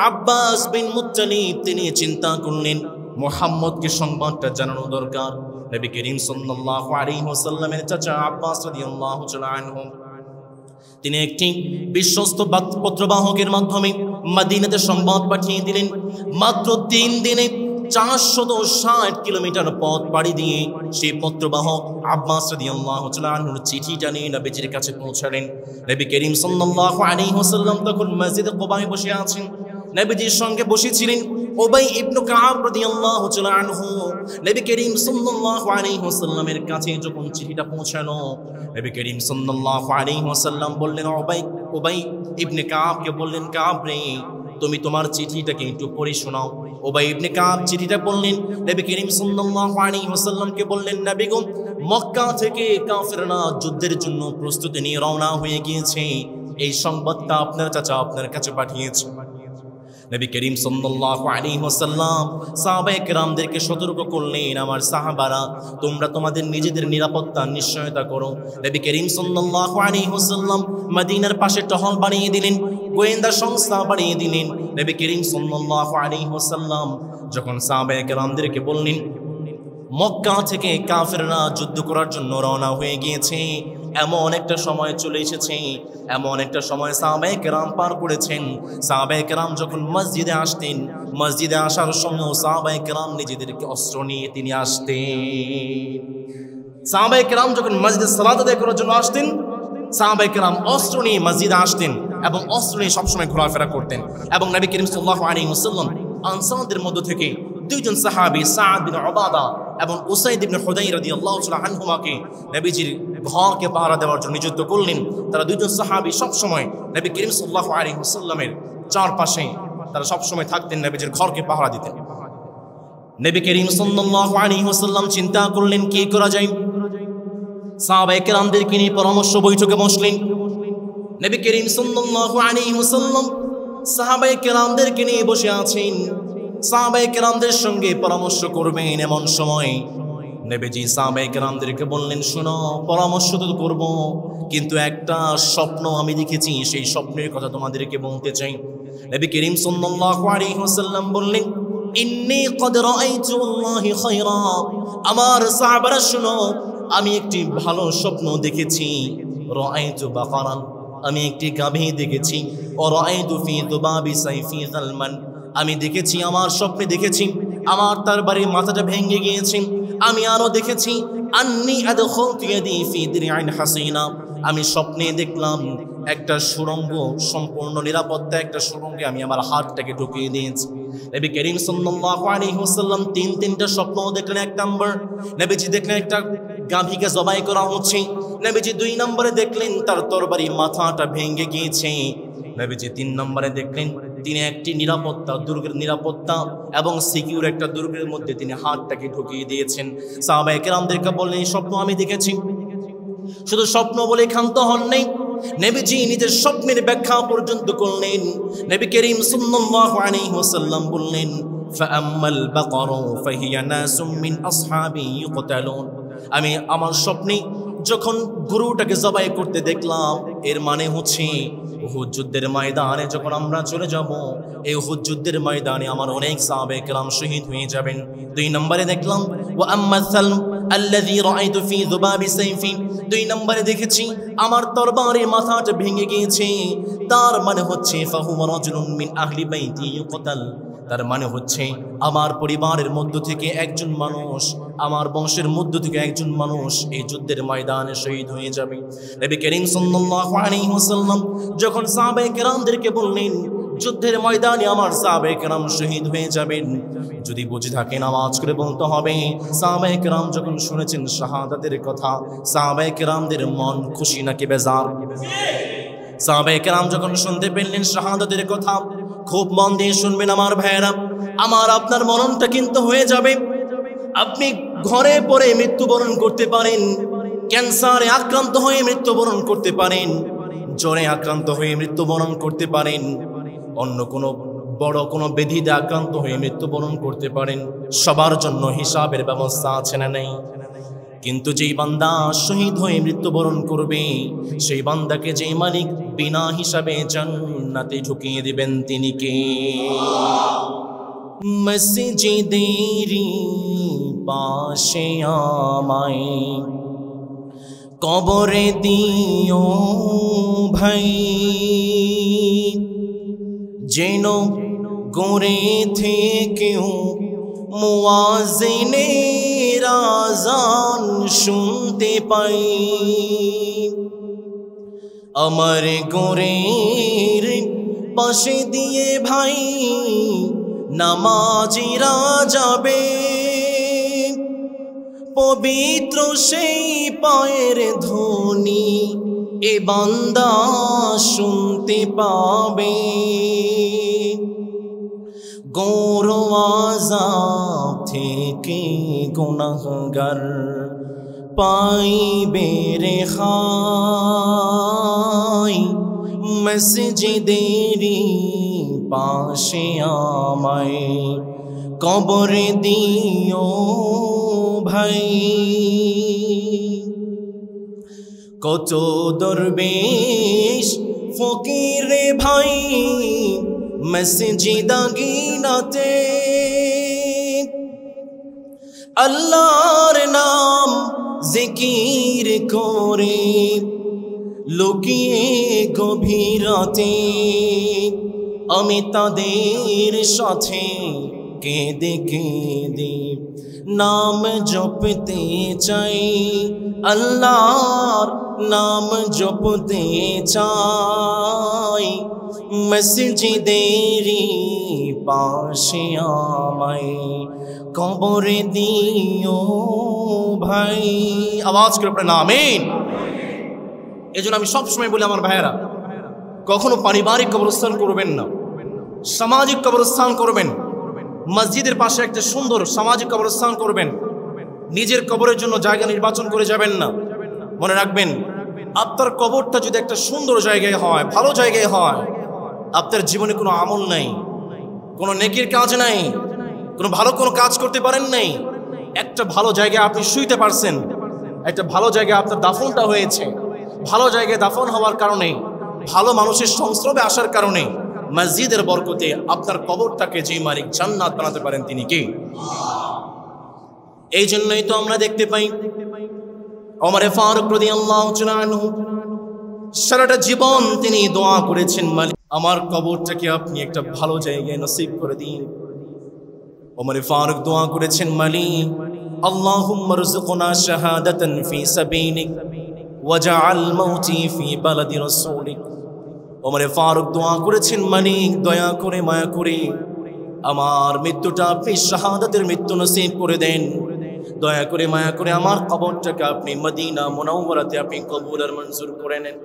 Speaker 1: আব্বাস বিন মুত্তালিব তিনি চিন্তা করলেন মুহাম্মদকে সংবাদটা জানানো দরকার। নবী করিম সাল্লাল্লাহু আলাইহি ওয়াসাল্লামের চাচা আব্বাস রাদিয়াল্লাহু তাআলা আনহু তিনি একটি বিশ্বস্ত পত্রবাহকের মাধ্যমে মদিনাতে সংবাদ পাঠিয়ে দিলেন। মাত্র 3 দিনে 460 কিলোমিটার পথ পাড়ি দিয়ে সেই পত্রবাহক আব্বাস রাদিয়াল্লাহু তাআলা আনহুর চিঠিটা নিয়ে নবীজির কাছে পৌঁছালেন। নবী করিম সাল্লাল্লাহু আলাইহি ওয়াসাল্লাম তখন মসজিদে কুবায় বসে আছেন। নবীজির সঙ্গে বসেছিলেন উবাই ইবনে কাব রাদিয়াল্লাহু তাআলা আনহু। নবী করিম সাল্লাল্লাহু আলাইহি ওয়াসাল্লামের কাছে যখন চিঠিটা পৌঁছানো, নবী করিম সাল্লাল্লাহু আলাইহি ওয়াসাল্লাম বললেন উবাই ইবনে কাবকে বললেন, কাব রে, তুমি তোমার চিঠিটাকে একটু পড়ে শোনাও। উবাই ইবনে কাব চিঠিটা বললেন, নবী করিম সাল্লাল্লাহু আলাইহি ওয়াসাল্লামকে বললেন, নবী গো, মক্কা থেকে কাফেররা যুদ্ধের জন্য প্রস্তুতি নিয়ে রওনা হয়ে গিয়েছে, এই সংবাদটা আপনার চাচা আপনার কাছে পাঠিয়েছে। নবী করিম সাল্লাল্লাহু আলাইহি ওয়াসাল্লাম সাহাবায়ে কেরামদেরকে সতর্ক করলেন, আমার সাহাবারা তোমরা তোমাদের নিজেদের নিরাপত্তার নিশ্চয়তা করো। নবী করিম সাল্লাল্লাহু আলাইহি ওয়াসাল্লাম মদিনার পাশে টহল বানিয়ে দিলেন, গোয়েন্দা সংস্থা বানিয়ে দিলেন। নবী করিম সাল্লাল্লাহু আলাইহি ওয়াসাল্লাম যখন সাহাবায়ে কেরামদেরকে বললেন মক্কা থেকে কাফেররা যুদ্ধ করার জন্য রওনা হয়ে গিয়েছে, এমন একটা সময় চলে এসেছে, এমন একটা সময় সাহাবায়ে কেরাম পার করেছেন। সাহাবায়ে কেরাম যখন মসজিদে আসতেন, মসজিদে আসার সময় সাহাবায়ে কেরাম নিজেদেরকে অস্ত্র নিয়ে তিনি আসতেন। সাহাবায়ে কেরাম যখন মসজিদে সালাত আদায় করার জন্য আসতেন, সাহাবায়ে কেরাম অস্ত্র নিয়ে মসজিদে আসতেন এবং অস্ত্র নিয়ে সবসময় ঘোরাফেরা করতেন। এবং নবী করিম সাল্লাল্লাহু আলাইহি ওয়াসাল্লাম আনসারদের মধ্য থেকে 2 জন সাহাবী সাদ বিন উবাদা এবং উসাইদ ইবনে হুদাইর রাদিয়াল্লাহু তাআলা আনহুমাকে নবীজির ঘরকে পাহারা দেওয়ার জন্য নিযুক্ত করলেন। তারা 2 জন সাহাবী সব সময় নবী করিম সাল্লাল্লাহু আলাইহি ওয়াসাল্লামের চারপাশে তারা সব সময় থাকতেন, নবীজির ঘরকে পাহারা দিতেন। নবী করিম সাল্লাল্লাহু আলাইহি ওয়াসাল্লাম চিন্তা করলেন কি করা যায়। সাহাবায়ে কেরামদেরকে নিয়ে পরামর্শ বৈঠকে বসলেন। নবী করিম সাল্লাল্লাহু আলাইহি ওয়াসাল্লাম সাহাবায়ে কেরামদেরকে নিয়ে বসে আছেন, সাহাবায়ে কেরামদের সঙ্গে পরামর্শ করবেন। এমন সময় নবীজি সাহাবায়ে কেরামদেরকে বললেন, শোনো, পরামর্শ তো করব, কিন্তু একটা স্বপ্ন আমি দেখেছি, সেই স্বপ্নের কথা তোমাদেরকে বলতে চাই। নবী করিম সাল্লাল্লাহু আলাইহি ওয়াসাল্লাম বললেন, ইন্নী ক্বাদ রাআইতু আল্লাহি খায়রা। আমার সাহাবারা শোনো, আমি একটি ভালো স্বপ্ন দেখেছি। রাআইতু বাকারান, আমি একটি গাভী দেখেছি। ও রাআইতু ফি দুবাবি সাইফি যালমান, আমি দেখেছি, আমার স্বপ্নে দেখেছি আমার তরবারির মাথাটা ভেঙে গিয়েছে। আমি আরো দেখেছি আন্নী আদখালতু ইয়াদি ফি দিরআইন হাসিনা, আমি স্বপ্নে দেখলাম একটা সুড়ঙ্গ, সম্পূর্ণ নিরাপত্তা একটা সুড়ঙ্গে আমি আমার হাতটাকে ঢুকিয়ে দিয়েছি। নবী করিম সাল্লাল্লাহু আলাইহি ওয়াসাল্লাম 3টা স্বপ্ন দেখলেন। 1 নম্বর নবীজি দেখলেন একটা গাভীকে জবাই করা হচ্ছে। নবীজি 2 নম্বরে দেখলেন তার তরবারির মাথাটা ভেঙে গিয়েছে। নবীজি 3 নম্বরে দেখলেন তিনি একটি নিরাপত্তা, দুর্গের নিরাপত্তা এবং সিকিউর একটা দুর্গের মধ্যে তিনি হাতটাকে ঢুকিয়ে দিয়েছেন। সাহাবায়ে কেরামদেরকে বললেন, স্বপ্ন আমি দেখেছি। শুধু স্বপ্ন বলে ক্ষান্ত হন নাই, নবীজি নিজের স্বপ্নের ব্যাখ্যা পর্যন্ত করলেন। নবী করিম সাল্লাল্লাহু আলাইহি ওয়াসাল্লাম বললেন, ফাআম্মাল বাকারু ফাহিয়া নাসুম মিন আসহাবি ইউকতালুন, আমি আমার স্বপ্নে যখন গরুটাকে জবাই করতে দেখলাম, এর মানে হচ্ছে উহুদ যুদ্ধের ময়দানে যখন আমরা চলে যাব, এই উহুদ যুদ্ধের ময়দানে আমার অনেক সাহাবায়ে কেরাম শহীদ হয়ে যাবেন। 2 নম্বরে দেখলাম ওয়া আম্মা সালম আল্লাযী রাআইতু ফি যুবাবি সাইফি, 2 নম্বরে দেখেছি আমার তরবারির মাথাটা ভেঙে গিয়েছে, তার মানে হচ্ছে ফাহুয়া রাজুলুন মিন আহলি বাইতি ইউকতাল, তার মানে হচ্ছে আমার পরিবারের মধ্য থেকে একজন মানুষ, আমার বংশের মধ্য থেকে একজন মানুষ এই যুদ্ধের ময়দানে শহীদ হয়ে যাবে। নবী করিম সাল্লাল্লাহু আলাইহি ওয়াসাল্লাম যখন সাহাবায়ে কেরামদেরকে বললেন যুদ্ধের ময়দানে আমার সাহাবায়ে কেরাম শহীদ হয়ে যাবেন, যদি বুঝে থাকে নামাজ করে বলতে হবে। সাহাবায়ে কেরাম যখন শুনেছেন শাহাদাতের কথা, সাহাবায়ে কেরামদের মন খুশি নাকি বেজার? সাহাবায়ে কেরাম যখন শুনতে পেলেন শাহাদাতের কথা, খুব মন দিয়ে শুনবেন আমার ভাইয়েরা, আমার আপনার মরণটা কিন্তু হয়ে যাবে। আপনি ঘরে পড়ে মৃত্যুবরণ করতে পারেন, ক্যান্সারে আক্রান্ত হয়ে মৃত্যুবরণ করতে পারেন, জ্বরে আক্রান্ত হয়ে মৃত্যুবরণ করতে পারেন, অন্য কোনো বড় কোনো ব্যাধিতে আক্রান্ত হয়ে মৃত্যুবরণ করতে পারেন। সবার জন্য হিসাবের ব্যবস্থা আছে না নেই? কিন্তু যেই বান্দা শহীদ হয়ে মৃত্যুবরণ করবে, সেই বান্দাকে যেই মালিক বিনা হিসাবে জান্নাতে ঢুকিয়ে দিবেন তিনি কে? মসজিদেরি পাশে আমায় কবরে দিও ভাই, যেন গোরে থেকেও মুয়াজ্জিনের আযান শুনতে পাই। আমার গোরের পাশে দিয়ে ভাই নামাজিরা যাবে, পবিত্র সেই পায়ের ধ্বনি এ বান্দা শুনতে পাবে। গৌর আযাব থেকে গুনাহগার পাইবে রেহাই, মসজিদেরি পাশে আমায় কবরে দিও ভাই। কত দরবেশ ফকির রে ভাই মসজিদা গিনাতে, আল্লাহর নাম জিকির করে লুকিয়ে গভীর রাতে, আমি তাদের সাথে কেঁদে কেঁদে নাম জপতে চাই, আল্লাহর নাম জপতে চাই। মসজিদেরি পাশে আমায় কবরে দিও ভাই। আওয়াজ করে পড়েন আমিন। এজন্য আমি সবসময় বলি আমার ভাইয়েরা, কখনো পারিবারিক কবরস্থান করবেন না, সামাজিক কবরস্থান করবেন। মসজিদের পাশে একটা সুন্দর সামাজিক কবরস্থান করবেন, নিজের কবরের জন্য জায়গা নির্বাচন করে যাবেন না। মনে রাখবেন, আপনার কবরটা যদি একটা সুন্দর জায়গায় হয়, ভালো জায়গায় হয়, আপনার জীবনে কোনো আমল নাই, কোনো নেকির কাজ নাই, কোনো ভালো কোনো কাজ করতে পারেন নাই, একটা ভালো জায়গায় আপনি শুইতে পারছেন, একটা ভালো জায়গায় আপনার দাফনটা হয়েছে, ভালো জায়গায় দাফন হওয়ার কারণে, ভালো মানুষের সংস্রবে আসার কারণে, মসজিদের বরকতে আপনার কবরটাকে যে মালিক জান্নাত বানাতে পারেন তিনি কে? এই জন্যই তো আমরা দেখতে পাই ওমরে ফারুক রাদিয়াল্লাহু তাআলা আনহু সারাটা জীবন তিনি দোয়া করেছেন, মালিক আমার কবরটাকে আপনি একটা ভালো জায়গায় নসিব করে দিন। ওমরে ফারুক দোয়া করেছেন, মালিক আল্লাহুম্মা রযুকনা শাহাদাতান ফি সাবিলিক ওয়াজআল মাউতি ফি বালাদি রাসূলিক। ওমরে ফারুক দোয়া করেছেন, মালিক দয়া করে মায়া করে আমার মৃত্যুটা আপনি শাহাদাতের মৃত্যু নসিব করে দেন, দয়া করে মায়া করে আমার কবরটাকে আপনি মদিনা মুনাওয়ারাতে আপনি কবুল আর মঞ্জুর করে নেন।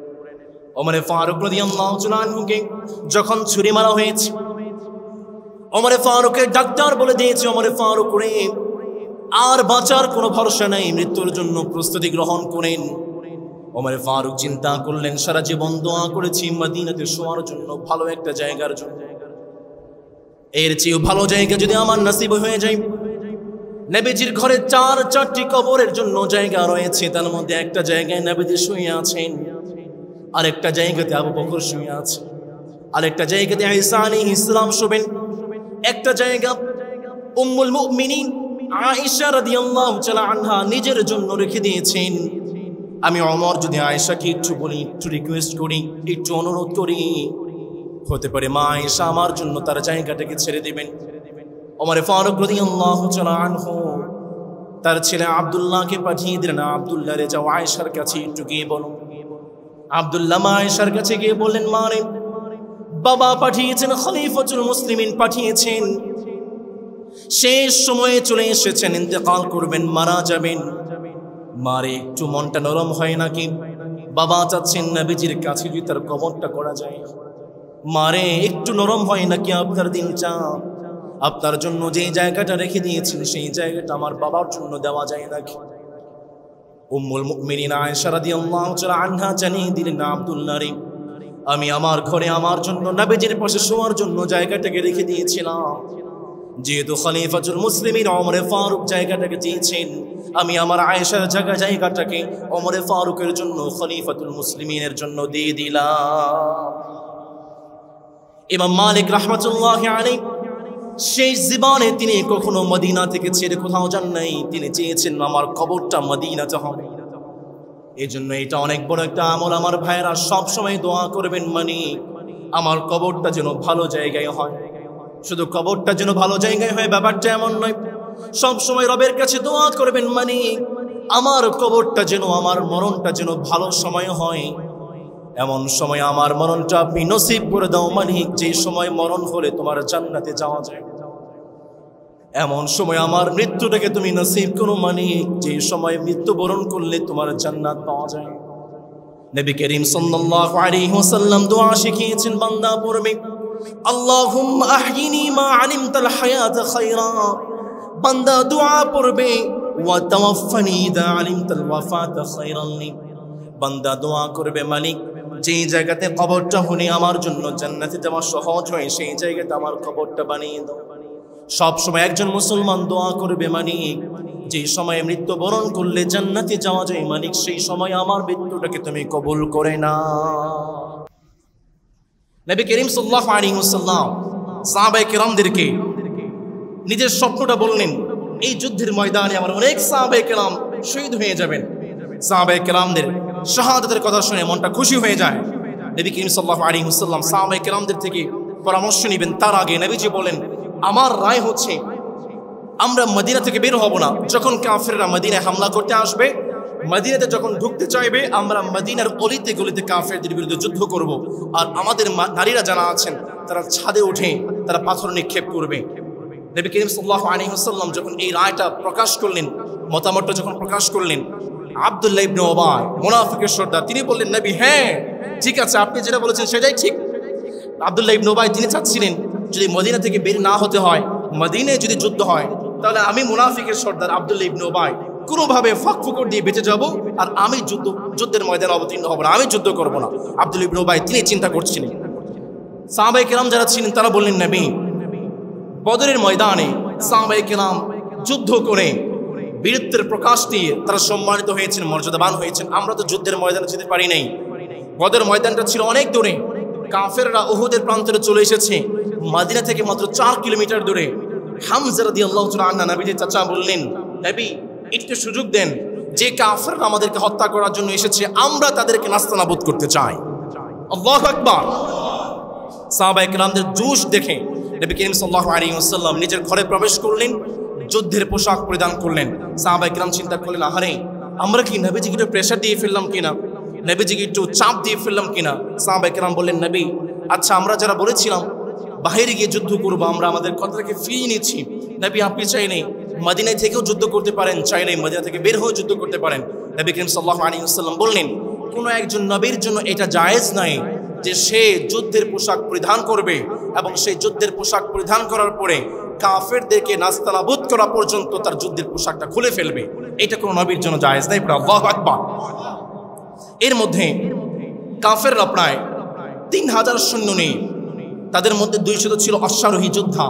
Speaker 1: ওমরে ফারুক রাদিয়াল্লাহু তাআলা আনহুকে যখন ছুরি মারা হয়েছে, ওমরে ফারুকের ডাক্তার বলে দিয়েছে, ওমরে ফারুক রে আর বাঁচার কোনো ভরসা নাই, মৃত্যুর জন্য প্রস্তুতি গ্রহণ করেন। ওমরে ফারুক চিন্তা করলেন, সারা জীবন দোয়া করেছি মদিনাতে শোয়ার জন্য, ভালো একটা জায়গার জন্য, এর চেয়ে ভালো জায়গা যদি আমার নসিব হয়ে যায়। নবীজির ঘরে চারটি কবরের জন্য জায়গা রয়েছে, তার মধ্যে একটা জায়গায় নবীজি শুয়ে আছেন, আরেকটা জায়গাতে আবু বকর শুয়ে আছে, আরেকটা জায়গাতে ঈসা আলাইহিস সালাম শোবেন, একটা জায়গা উম্মুল মুমিনিন আয়েশা রাদিয়াল্লাহু তাআলা আনহা নিজের জন্য রেখে দিয়েছেন। আমি ওমর যদি আয়েশাকে একটু বলি, একটু রিকোয়েস্ট করি, একটু অনুরোধ করি, হতে পারে মা আয়েশা আমার জন্য তার জায়গাটাকে ছেড়ে দিবেন। ওমর ফারুক রাদিয়াল্লাহু তাআলা আনহু তার ছেলে আব্দুল্লাহকে পাঠিয়ে দিলেন, আব্দুল্লাহ রে যাও আয়েশার কাছে একটু গিয়ে বলো। আব্দুল্লাহ মা আয়েশার কাছে গিয়ে বললেন, মা রে, বাবা পাঠিয়েছেন, খলিফাতুল মুসলিমিন পাঠিয়েছেন, শেষ সময়ে চলে এসেছেন, ইন্তেকাল করবেন, মারা যাবেন। মারে একটু মনটা নরম হয় নাকি? বাবা চাচ্ছেন নবীজির কাছে যদি তার কবরটা করা যায়। মারে একটু নরম হয় নাকি আপনার দিলটা? আপনার জন্য যে জায়গাটা রেখে দিয়েছেন সেই জায়গাটা আমার বাবার জন্য দেওয়া যায় নাকি? উম্মুল মুমিনিন আয়েশা রাদিয়াল্লাহু তাআলা আনহা জানিয়ে দিলেন, আব্দুল্লাহ রে, আমি আমার ঘরে আমার জন্য নবীজির পাশে শোয়ার জন্য জায়গাটাকে রেখে দিয়েছিলাম। যেহেতু খলিফাতুল মুসলিমিন ওমর ফারুক জায়গাটাকে চেয়েছেন, আমি আমার আয়েশার জায়গাটাকে ওমর ফারুকের জন্য, খলিফাতুল মুসলিমিনের জন্য দিয়ে দিলাম। ইমাম মালিক রাহমাতুল্লাহি আলাইহি শেষ জীবনে তিনি কখনো মদিনা থেকে ছেড়ে কোথাও যান নাই। তিনি চেয়েছেন আমার কবরটা মদিনাতে হবে। এই জন্য এটা অনেক বড় একটা আমল। আমার ভাইয়েরা সব সময় দোয়া করবেন, মানে আমার কবরটা যেন ভালো জায়গায় হয়। শুধু কবরটা যেন ভালো জায়গায় হয় ব্যাপারটা এমন নয়, সব সময় রবের কাছে দোয়া করবেন, মানে আমার কবরটা যেন, আমার মরণটা যেন ভালো সময় হয়। এমন সময় আমার মরণটা আপনি নসিব করে দাও মালিক, যে সময় মরণ হলে তোমার জান্নাতে যাওয়া যায়। এমন সময় আমার মৃত্যুটাকে তুমি নসিব করো মালিক, যে সময় মৃত্যুবরণ করলে তোমার জান্নাত পাওয়া যায়। নবী করিম সাল্লাল্লাহু আলাইহি ওয়াসাল্লাম দোয়া শিখিয়েছেন, বান্দা পড়বে, আল্লাহুম্মা আহয়িনি মা আলিমতাল হায়াতা খায়রা। বান্দা দোয়া পড়বে, ওয়া তাওয়াফফানি ইযা আলিমতাল ওয়াফাতা খায়রান লি। বান্দা দোয়া করবে, মালিক যে জায়গাতে কবরটা হলে আমার জন্য জান্নাতে যাওয়া সহজ হয় সেই জায়গাতে আমার কবরটা বানিয়ে দাও। সব সময় একজন মুসলমান দোয়া করবে, মালিক যে সময়ে মৃত্যুবরণ করলে জান্নাতে যাওয়া যায়, মালিক সেই সময় আমার মৃত্যুটাকে তুমি কবুল করে না। নবী করিম সাল্লাল্লাহু আলাইহি ওয়াসাল্লাম সাহাবায়ে কেরামদেরকে নিজের স্বপ্নটা বললেন, এই যুদ্ধের ময়দানে আমার অনেক সাহাবায়ে কেরাম শহীদ হয়ে যাবেন। সাহাবায়ে কেরামদের শাহাদাতের কথা শুনে মনটা খুশি হয়ে যায়। নবী করিম সাল্লাল্লাহু আলাইহি ওয়াসাল্লাম সাহাবায়ে কেরামদের থেকে পরামর্শ নেবেন। তার আগে নবীজি বলেন, আমার রায় হচ্ছে আমরা মদিনা থেকে বের হব না। যখন কাফেররা মদিনায় হামলা করতে আসবে, মদিনাতে যখন ঢুকতে চাইবে, আমরা মদিনার অলিতে গলিতে কাফেরদের বিরুদ্ধে যুদ্ধ করব। আর আমাদের নারীরা যারা আছেন তারা ছাদে উঠে তারা পাথর নিক্ষেপ করবে। নবী করিম সাল্লাল্লাহু আলাইহি ওয়াসাল্লাম যখন এই রায়টা প্রকাশ করলেন, মতামতটা যখন প্রকাশ করলেন, আব্দুল্লাহ ইবনে উবাই মুনাফিকের সর্দার তিনি বললেন, নবী হ্যাঁ ঠিক আছে, আপনি যেটা বলেছেন সেটাই ঠিক। আব্দুল্লাহ ইবনে উবাই তিনি চাচ্ছিলেন যদি মদিনা থেকে বের না হতে হয়, মদিনায় যদি যুদ্ধ হয়, তাহলে আমি মুনাফিকের সর্দার আব্দুল্লাহ ইবনে উবাই কোনোভাবে ফাঁক ফুকর দিয়ে বেঁচে যাব, আর আমি যুদ্ধের ময়দানে অবতীর্ণ হব না, আমি যুদ্ধ করব না। আব্দুল্লাহ ইবনে উবাই তিনি চিন্তা করছিলেন। সাহাবায়ে কেরাম যারা ছিলেন তারা বললেন, নবী বদরের ময়দানে সাহাবায়ে কেরাম যুদ্ধ করে বীরত্বের প্রকাশ দিয়ে তারা সম্মানিত হয়েছেন, মর্যাদাবান হয়েছেন। আমরা তো যুদ্ধের ময়দানে যেতে পারি নাই। বদরের ময়দানটা ছিল অনেক দূরে। কাফেররা উহুদের প্রান্তরে চলে এসেছে মদিনা থেকে মাত্র 4 কিলোমিটার দূরে। হামজা রাদিয়াল্লাহু তাআলা আনহু নবীজির চাচা বললেন, নবী একটু সুযোগ দেন, যে কাফেররা আমাদেরকে হত্যা করার জন্য এসেছে আমরা তাদেরকে নাস্তানাবুদ করতে চাই। আল্লাহু আকবার। সাহাবায়ে কেরামদের জোশ দেখে নবী করিম সাল্লাল্লাহু আলাইহি ওয়াসাল্লাম নিজের ঘরে প্রবেশ করলেন, যুদ্ধের পোশাক পরিধান করলেন। সাহাবায়ে কেরাম চিন্তা করলেন, আহারে আমরা কি নবীজিকে একটু প্রেসার দিয়ে ফেললাম কিনা, নবীজিকে একটু চাপ দিয়ে ফেললাম কিনা। সাহাবায়ে কেরাম বললেন, নবী আচ্ছা আমরা যারা বলেছিলাম বাইরে গিয়ে যুদ্ধ করবো, আমরা আমাদের কথাটাকে ফিরিয়ে নিচ্ছি। নবী আপনি চাইলে মদিনায় থেকেও যুদ্ধ করতে পারেন, চাইলে মদিনা থেকে বের হয়ে যুদ্ধ করতে পারেন। নবী করিম সাল্লাল্লাহু আলাইহি ওয়াসাল্লাম বললেন, কোনো একজন নবীর জন্য এটা জায়েজ নাই যে সে যুদ্ধের পোশাক পরিধান করবে এবং সেই যুদ্ধের পোশাক পরিধান করার পরে কাফেরদেরকে নাস্তানাবুদ করা পর্যন্ত তার যুদ্ধের পোশাকটা খুলে ফেলবে। এটা কোনো নবীর জন্য জায়েজ নাই। আল্লাহু আকবার। এর মধ্যে কাফেররা প্রায় 3000 সৈন্য নিয়ে, তাদের মধ্যে 200 ছিল অশ্বারোহী যোদ্ধা।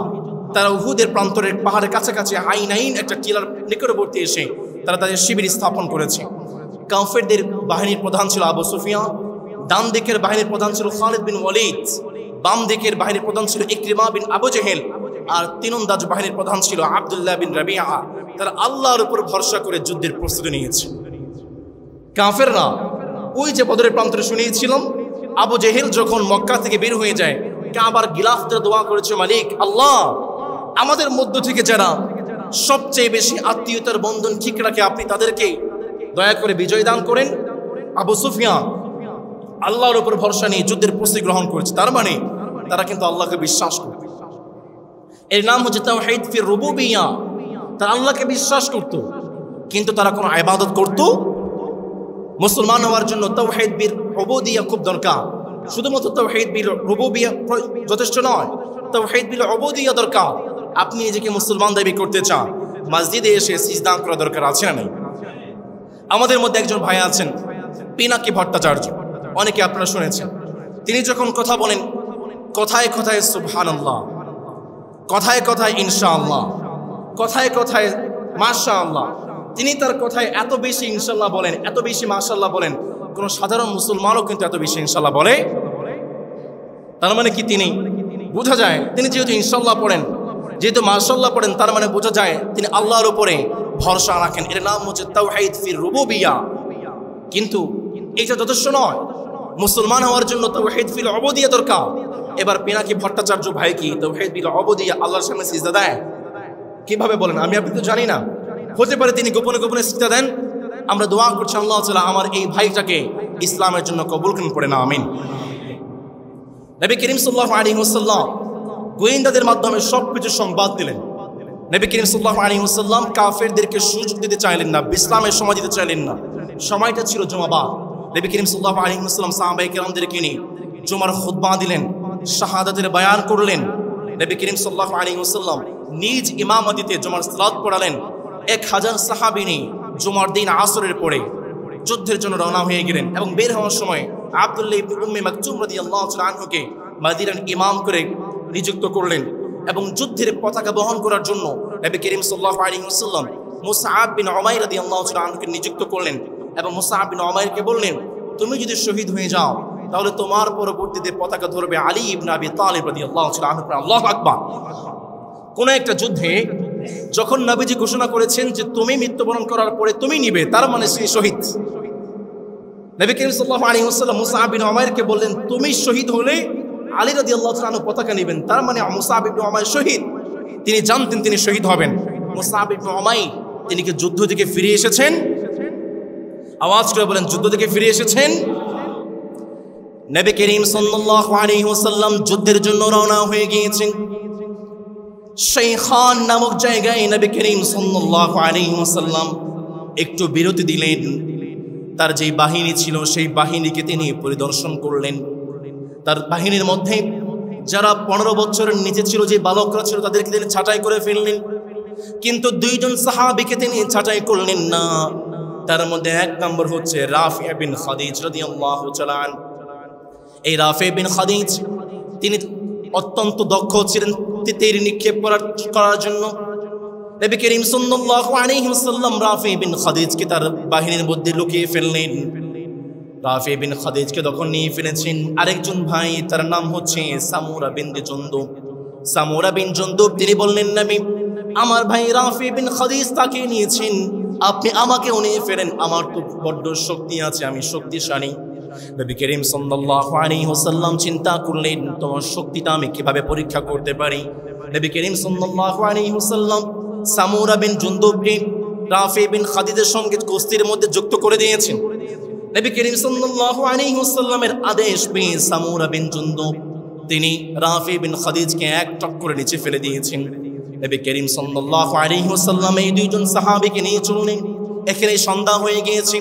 Speaker 1: তারা উহুদের প্রান্তরের পাহাড়ের কাছাকাছি আইনাইন একটা টিলার নিকটবর্তী এসে তারা তাদের শিবির স্থাপন করেছে। কাফেরদের বাহিনীর প্রধান ছিল আবু সুফিয়ান, ডান দিকের বাহিনীর প্রধান ছিল খালিদ বিন ওয়ালিদ, বাম দিকের বাহিনীর প্রধান ছিল ইকরিমা বিন আবু জেহেল, আর তীরন্দাজ বাহিনীর প্রধান ছিল আব্দুল্লাহ বিন রাবিআ। তারা আল্লাহর উপর ভরসা করে যুদ্ধের প্রস্তুতি নিয়েছে। কাফেররা ওই যে বদরের প্রান্তরে শুনিয়েছিলাম, আবু জেহেল যখন মক্কা থেকে বের হয়ে যায়, কাবার গিলাফদের দোয়া করেছে, মালিক আল্লাহ আমাদের মধ্য থেকে যারা সবচেয়ে বেশি আত্মীয়তার বন্ধন ঠিক রাখে আপনি তাদেরকে দয়া করে বিজয় দান করেন। আবু সুফিয়ান আল্লাহর উপর ভরসা নিয়ে যুদ্ধের প্রস্তুতি গ্রহণ করেছে, তার মানে তারা কিন্তু আল্লাহকে বিশ্বাস করে। এর নাম হচ্ছে তাওহীদ ফির রুবুবিয়্যাহ। তারা আল্লাহকে বিশ্বাস করত, কিন্তু তারা কোনো ইবাদত করত। মুসলমান হওয়ার জন্য তাওহীদ বিল উবুদিয়্যাহ খুব দরকার। শুধুমাত্র তাওহীদ বিল রুবুবিয়্যাহ যথেষ্ট নয়, তাওহীদ বিল উবুদিয়্যাহ দরকার। আপনি নিজেকে মুসলমান দাবি করতে চান, মসজিদে এসে সিজদা করা দরকার আছে না নাই? আমাদের মধ্যে একজন ভাই আছেন পিনাকি ভট্টাচার্য, অনেকে আপনারা শুনেছেন। তিনি যখন কথা বলেন, কথায় কথায় সুবহানাল্লাহ, কথায় কথায় ইনশাআল্লাহ, কথায় কথায় মাশাআল্লাহ। তিনি তার কথায় এত বেশি ইনশাআল্লাহ বলেন, এত বেশি মাশাআল্লাহ বলেন, কোনো সাধারণ মুসলমানও কিন্তু এত বেশি ইনশাআল্লাহ বলে। তার মানে কি, তিনি বোঝা যায় তিনি যেহেতু ইনশাআল্লাহ পড়েন, যেহেতু মাশাআল্লাহ পড়েন, তার মানে বোঝা যায় তিনি আল্লাহর উপরে ভরসা রাখেন। এর নাম হচ্ছে তাওহীদ ফির রুবুবিয়্যাহ। কিন্তু এটা যথেষ্ট নয়, মুসলমান হওয়ার জন্য তাওহীদ ফিল উবুদিয়্যাহ দরকার। এবার পিনাকি ভট্টাচার্য ভাই কি তাওহীদ বিল উবুদিয়্যাহ আল্লাহর সামনে সিজদা দেয়? কিভাবে বলেন? আমি আপনি তো জানি না। হতে পারে তিনি গোপনে গোপনে সিজদা দেন। আমরা দোয়া করছি আল্লাহ তাআলা আমার এই ভাইটাকে ইসলামের জন্য কবুল করুন, পড়ে না আমিন। নবী করিম সাল্লাল্লাহু আলাইহি ওয়াসাল্লাম গোয়েন্দাদের মাধ্যমে সবকিছু সংবাদ দিলেন। নবী করিম সাল্লাল্লাহু আলাইহি ওয়াসাল্লাম কাফেরদেরকে সুযোগ দিতে চাইলেন না, বিশ্রামের সময় দিতে চাইলেন না। সময়টা ছিল জুমাবার। নবী করিম সাল্লাল্লাহু আলাইহি ওয়াসাল্লাম সাহাবায়ে কেরামদেরকে নিয়ে জুমার খুতবা দিলেন, শাহাদাতের বয়ান করলেন। নবী করিম সাল্লাল্লাহু আলাইহি ওয়াসাল্লাম নিজ ইমামতিতে জুমার সালাত পড়ালেন। 1000 সাহাবী নিয়ে জুমার দিন আসরের পরে যুদ্ধের জন্য রওনা হয়ে গেলেন এবং বের হওয়ার সময় আব্দুল্লাহ ইবনে উম্মে মাকতুম রাদিয়াল্লাহু তাআলা আনহুকে মদিনার ইমাম করে নিযুক্ত করলেন এবং যুদ্ধের পতাকা বহন করার জন্য নবী করিম সাল্লাল্লাহু আলাইহি ওয়াসাল্লাম মুসআব বিন উমাইর রাদিয়াল্লাহু তাআলা আনহুকে নিযুক্ত করলেন এবং মুসআব বিন উমাইরকে বললেন, তুমি যদি শহীদ হয়ে যাও তাহলে তোমার পরবর্তীতে পতাকা ধরবে আলী ইবনে আবি তালিব রাদিয়াল্লাহু তাআলা আনহু। আল্লাহু আকবার। কোন একটা যুদ্ধে যখন নবীজি ঘোষণা করেছেন যে তুমি মৃত্যুবরণ করার পরে তুমি নিবে, তার মানে সে শহীদ। নবী করিম সাল্লাল্লাহু আলাইহি ওয়াসাল্লাম মুসআব বিন উমাইরকে বললেন, তুমি শহীদ হলে আলী রাদিয়াল্লাহু তাআলা আনহু পতাকা নেবেন, তার মানে মুসআব ইবনে উমাইর শহীদ। তিনি জানতেন তিনি শহীদ হবেন। মুসআব ইবনে উমাইর তিনি কি যুদ্ধ থেকে ফিরে এসেছেন? আওয়াজ করে বলেন, যুদ্ধ থেকে ফিরে এসেছেন। নবী করিম সাল্লাল্লাহু আলাইহি ওয়াসাল্লাম যুদ্ধের জন্য রওনা হয়ে গিয়েছেন। শাইখান নামক জায়গায় নবী করিম সাল্লাল্লাহু আলাইহি ওয়াসাল্লাম একটু বিরতি দিলেন। তার যে বাহিনী ছিল সেই বাহিনীকে তিনি পরিদর্শন করলেন। তার বাহিনীর মধ্যে যারা 15 বছরের নিচে ছিল, যে বালকরা ছিল, তাদেরকে তিনি ছাঁটাই করে ফেললেন। কিন্তু 2 জন সাহাবীকে তিনি ছাঁটাই করলেন না। তার মধ্যে 1 নম্বর হচ্ছে রাফি বিন খাদিজ রাদিয়াল্লাহু তাআলা আনহু। এই রাফি বিন খাদিজ তিনি অত্যন্ত দক্ষ ছিলেন তীর নিক্ষেপ করার জন্য। নবী করিম সাল্লাল্লাহু আলাইহি ওয়াসাল্লাম রাফি বিন খাদিজকে তার বাহিনীর মধ্যে লুকিয়ে ফেললেন। রাফি বিন খাদিজকে তখন নিয়ে ফেলেছেন আরেকজন ভাই, তার নাম হচ্ছে সামুরা বিন জুনদুব। সামুরা বিন জুনদুব তিনি বললেন, নবী আমার ভাই রাফি বিন খাদিজ তাকে নিয়েছেন, আপনি আমাকেও নিয়ে ফেলেন, আমার তো বড্ড শক্তি আছে, আমি শক্তিশালী। নবী করিম সাল্লাল্লাহু আলাইহি ওয়াসাল্লাম চিন্তা করলেন, তোমার শক্তিটা আমি কিভাবে পরীক্ষা করতে পারি। নবী করিম সাল্লাল্লাহু আলাইহি ওয়াসাল্লাম সামুরা বিন জুনদুবকে রাফি বিন খাদিজের সঙ্গে কুস্তির মধ্যে যুক্ত করে দিয়েছেন। নবী করিম সাল্লাল্লাহু আলাইহি ওয়াসাল্লামের আদেশ পেয়ে সামুরা বিন জুনদুব তিনি রাফি বিন খাদিজকে এক টক্করে নিচে ফেলে দিয়েছেন। নবী করিম সাল্লাল্লাহু আলাইহি ওয়াসাল্লাম এই 2 জন সাহাবীকে নিয়ে চললেন। এখানে সন্ধ্যা হয়ে গিয়েছে,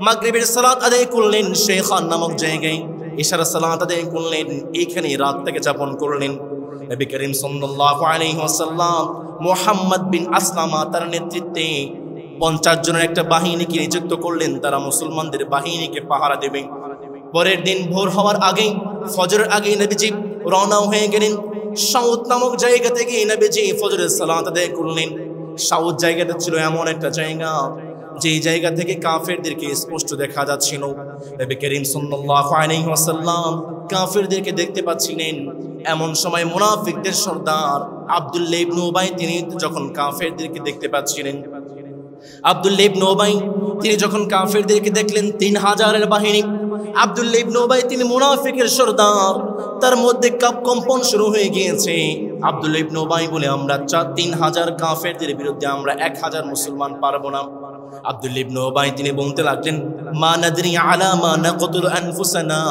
Speaker 1: মাগরিবের সালাত আদায় করলেন। শাইখান নামক জায়গায় ইশারা সালাত আদায় করলেন, এখানে রাতটাকে যাপন করলেন। নবী করিম সাল্লাল্লাহু আলাইহি ওয়াসাল্লাম মুহাম্মদ বিন আসলামা তার নেতৃত্বে 50 জনের একটা বাহিনীকে নিযুক্ত করলেন, তারা মুসলমানদের বাহিনীকে পাহারা দেবে। পরের দিন ভোর হওয়ার আগেই, ফজরের আগেই নবীজি রওনা হয়ে গেলেন। সাউদ নামক জায়গা থেকে নবীজি ফজরের সালাত আদায় করলেন। সাউদ জায়গাটা ছিল এমন একটা জায়গা যে জায়গা থেকে কাফেরদেরকে স্পষ্ট দেখা যাচ্ছিল। নবী করিম সাল্লাল্লাহু আলাইহি ওয়াসাল্লাম কাফেরদেরকে দেখতে পাচ্ছিলেন। এমন সময় মুনাফিকদের সর্দার আব্দুল্লাহ ইবনে উবাই তিনি যখন কাফেরদেরকে দেখতে পাচ্ছিলেন, আব্দুল্লাহ ইবনে উবাই তিনি যখন কাফেরদেরকে দেখলেন 3000 এর বাহিনী আব্দুল্লাহ ইবনে উবাই তিনি মুনাফিকের সর্দার, তার মধ্যে কম্পন শুরু হয়ে গিয়েছে। আব্দুল্লাহ ইবনে উবাই বলে আমরা 3000 কাফেরদের বিরুদ্ধে আমরা 1000 মুসলমান পারবো না। আব্দুল্লাহ ইবনে উবাই তিনি বলতে লাগলেন, মা নাদরি আলা মা নাকতুল আনফুসানা,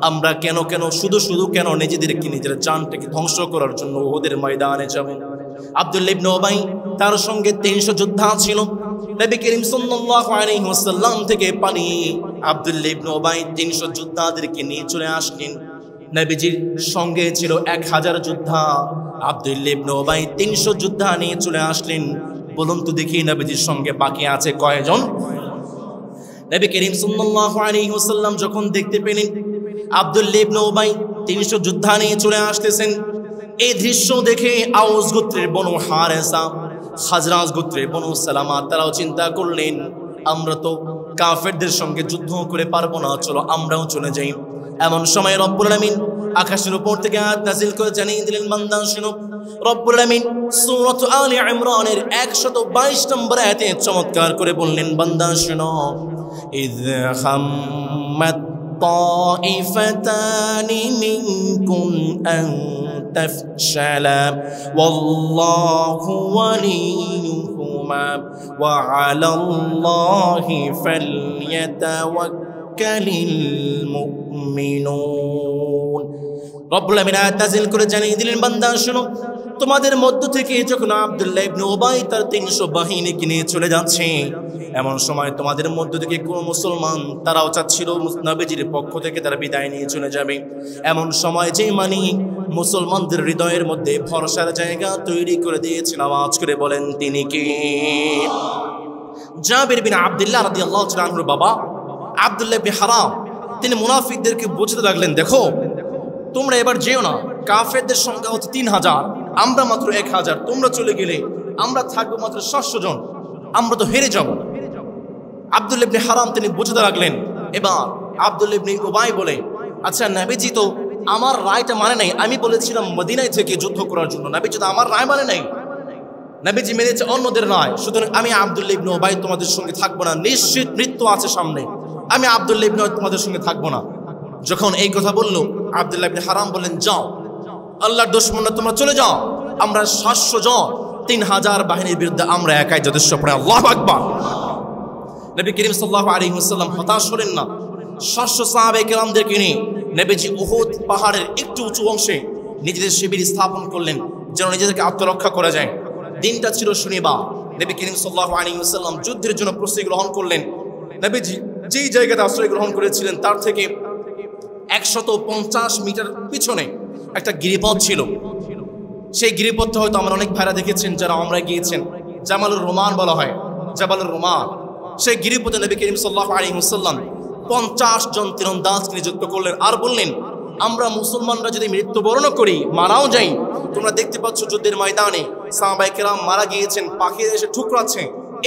Speaker 1: আমরা কেন শুধু কেন নিজেদেরকে নিজের জানটাকে ধ্বংস করার জন্য উহুদের ময়দানে যাব। আব্দুল্লাহ ইবনে উবাই তার সঙ্গে 300 যোদ্ধা ছিল। নবী করিম সাল্লাল্লাহু আলাইহি ওয়াসাল্লাম থেকে পানি আব্দুল্লাহ ইবনে উবাই 300 যোদ্ধাদেরকে নিয়ে চলে আসলেন। নবীজির সঙ্গে ছিল 1000 যোদ্ধা, আব্দুল্লাহ ইবনে উবাই 300 যোদ্ধা নিয়ে চলে আসলেন। বলুন তো দেখি নবীজির সঙ্গে বাকি আছে কয়জন? নবী করিম সাল্লাল্লাহু আলাইহি ওয়াসাল্লাম যখন দেখতে পেলেন আব্দুল্লাহ ইবনে উবাই 300 যোদ্ধা নিয়ে চলে আসতেছেন, এই দৃশ্য দেখে আউস গোত্রের বনু হারেসা, খাজরাজ গোত্রের বনু সালামা তারাও চিন্তা করলেন, আমরা তো কাফেরদের সঙ্গে যুদ্ধ করে পারবো না, চলো আমরাও চলে যাই। এমন সময় রব্বুল আলামিন আকাশের উপর থেকে আয়াত নাযিল করে জানিয়ে দিলেন, বান্দা শুনো। রব্বুল আলামিন সূরা আলে ইমরানের 122 নম্বর আয়াতে চমৎকার করে বললেন, বান্দা শুনো, ইয হাম্মাত তাইফাতানি মিনকুম আন তাফশালা ওয়াল্লাহু ওয়ালিয়ুহুমা ওয়া আলাল্লাহি ফালইয়াতাওয়াক্কালিল মুমিনুন। রব্বুল আমিন আয়াত নাযিল করে জানিয়ে দিলেন, বান্দা শুনো, তোমাদের মধ্য থেকে যখন আব্দুল্লাহ ইবনে উবাই তার 300 বাহিনীকে নিয়ে চলে যাচ্ছে, এমন সময় তোমাদের মধ্য থেকে কোন মুসলমান তারাও চাচ্ছিল নবীজির পক্ষ থেকে তারা বিদায় নিয়ে চলে যাবে। এমন সময় যে মালিক মুসলমানদের হৃদয়ের মধ্যে ভরসার জায়গা তৈরি করে দিয়েছেন, আওয়াজ করে বলেন তিনি কে? জাবির বিন আব্দুল্লাহ রাদিয়াল্লাহু তাআলা আনহুর বাবা আব্দুল্লাহ ইবনে হারাম তিনি মুনাফিকদেরকে বুঝতে লাগলেন, দেখো তোমরা এবার যেও না, কাফেরদের সংখ্যা হচ্ছে 3000, আমরা মাত্র 1000, তোমরা চলে গেলে আমরা থাকবো মাত্র 700 জন, আমরা তো হেরে যাব। আব্দুল্লাহ ইবনে হারাম তিনি বুঝতে লাগলেন। এবার আব্দুল্লাহ ইবনে উবাই বলে, আচ্ছা নবীজি তো আমার রায়টা মানে নাই, আমি বলেছিলাম মদিনায় থেকে যুদ্ধ করার জন্য, নবীজি তো আমার রায় মানে নাই, নবীজি মেনেছে অন্যদের রায়, সুতরাং আমি আব্দুল্লাহ ইবনে উবাই তোমাদের সঙ্গে থাকবো না, নিশ্চিত মৃত্যু আছে সামনে, আমি আব্দুল্লাহ ইবনে উবাই তোমাদের সঙ্গে থাকবো না। যখন এই কথা বললো, আব্দুল্লাহ ইবনে হারাম বললেন, যাও আল্লাহর দুশমনরা তোমরা চলে যাও, আমরা 700 জন 3000 বাহিনীর বিরুদ্ধে আমরা একাই যথেষ্ট। পড়ে আল্লাহু আকবার। নবী করিম সাল্লাল্লাহু আলাইহি ওয়াসাল্লাম হতাশ হলেন না। 700 সাহাবায়ে কেরামদেরকে নিয়ে নবীজি উহুদ পাহাড়ের একটু উঁচু অংশে নিজেদের শিবির স্থাপন করলেন, যেন নিজেদেরকে আত্মরক্ষা করা যায়। দিনটা ছিল শনিবার। নবী করিম সাল্লাল্লাহু আলাইহি ওয়াসাল্লাম যুদ্ধের জন্য প্রস্তুতি গ্রহণ করলেন। নবীজি যেই জায়গাতে আশ্রয় গ্রহণ করেছিলেন তার থেকে 150 মিটার পিছনে একটা গিরিপথ ছিল। সেই গিরিপথটা হয়তো আমরা অনেক ভাইরা দেখেছেন যারা আমরা গিয়েছেন, জামালুর রোমান বলা হয়, জাবালুর রোমান। সেই গিরিপথে নবী করিম সাল্লাল্লাহু আলাইহি ওয়াসাল্লাম 50 জন তীরন্দাজকে নিযুক্ত করলেন আর বললেন, আমরা মুসলমানরা যদি মৃত্যুবরণ করি, মারাও যাই, তোমরা দেখতে পাচ্ছ যুদ্ধের ময়দানে সাহাবায়ে কেরাম মারা গিয়েছেন, পাখিরা এসে ঠুকরাচ্ছে,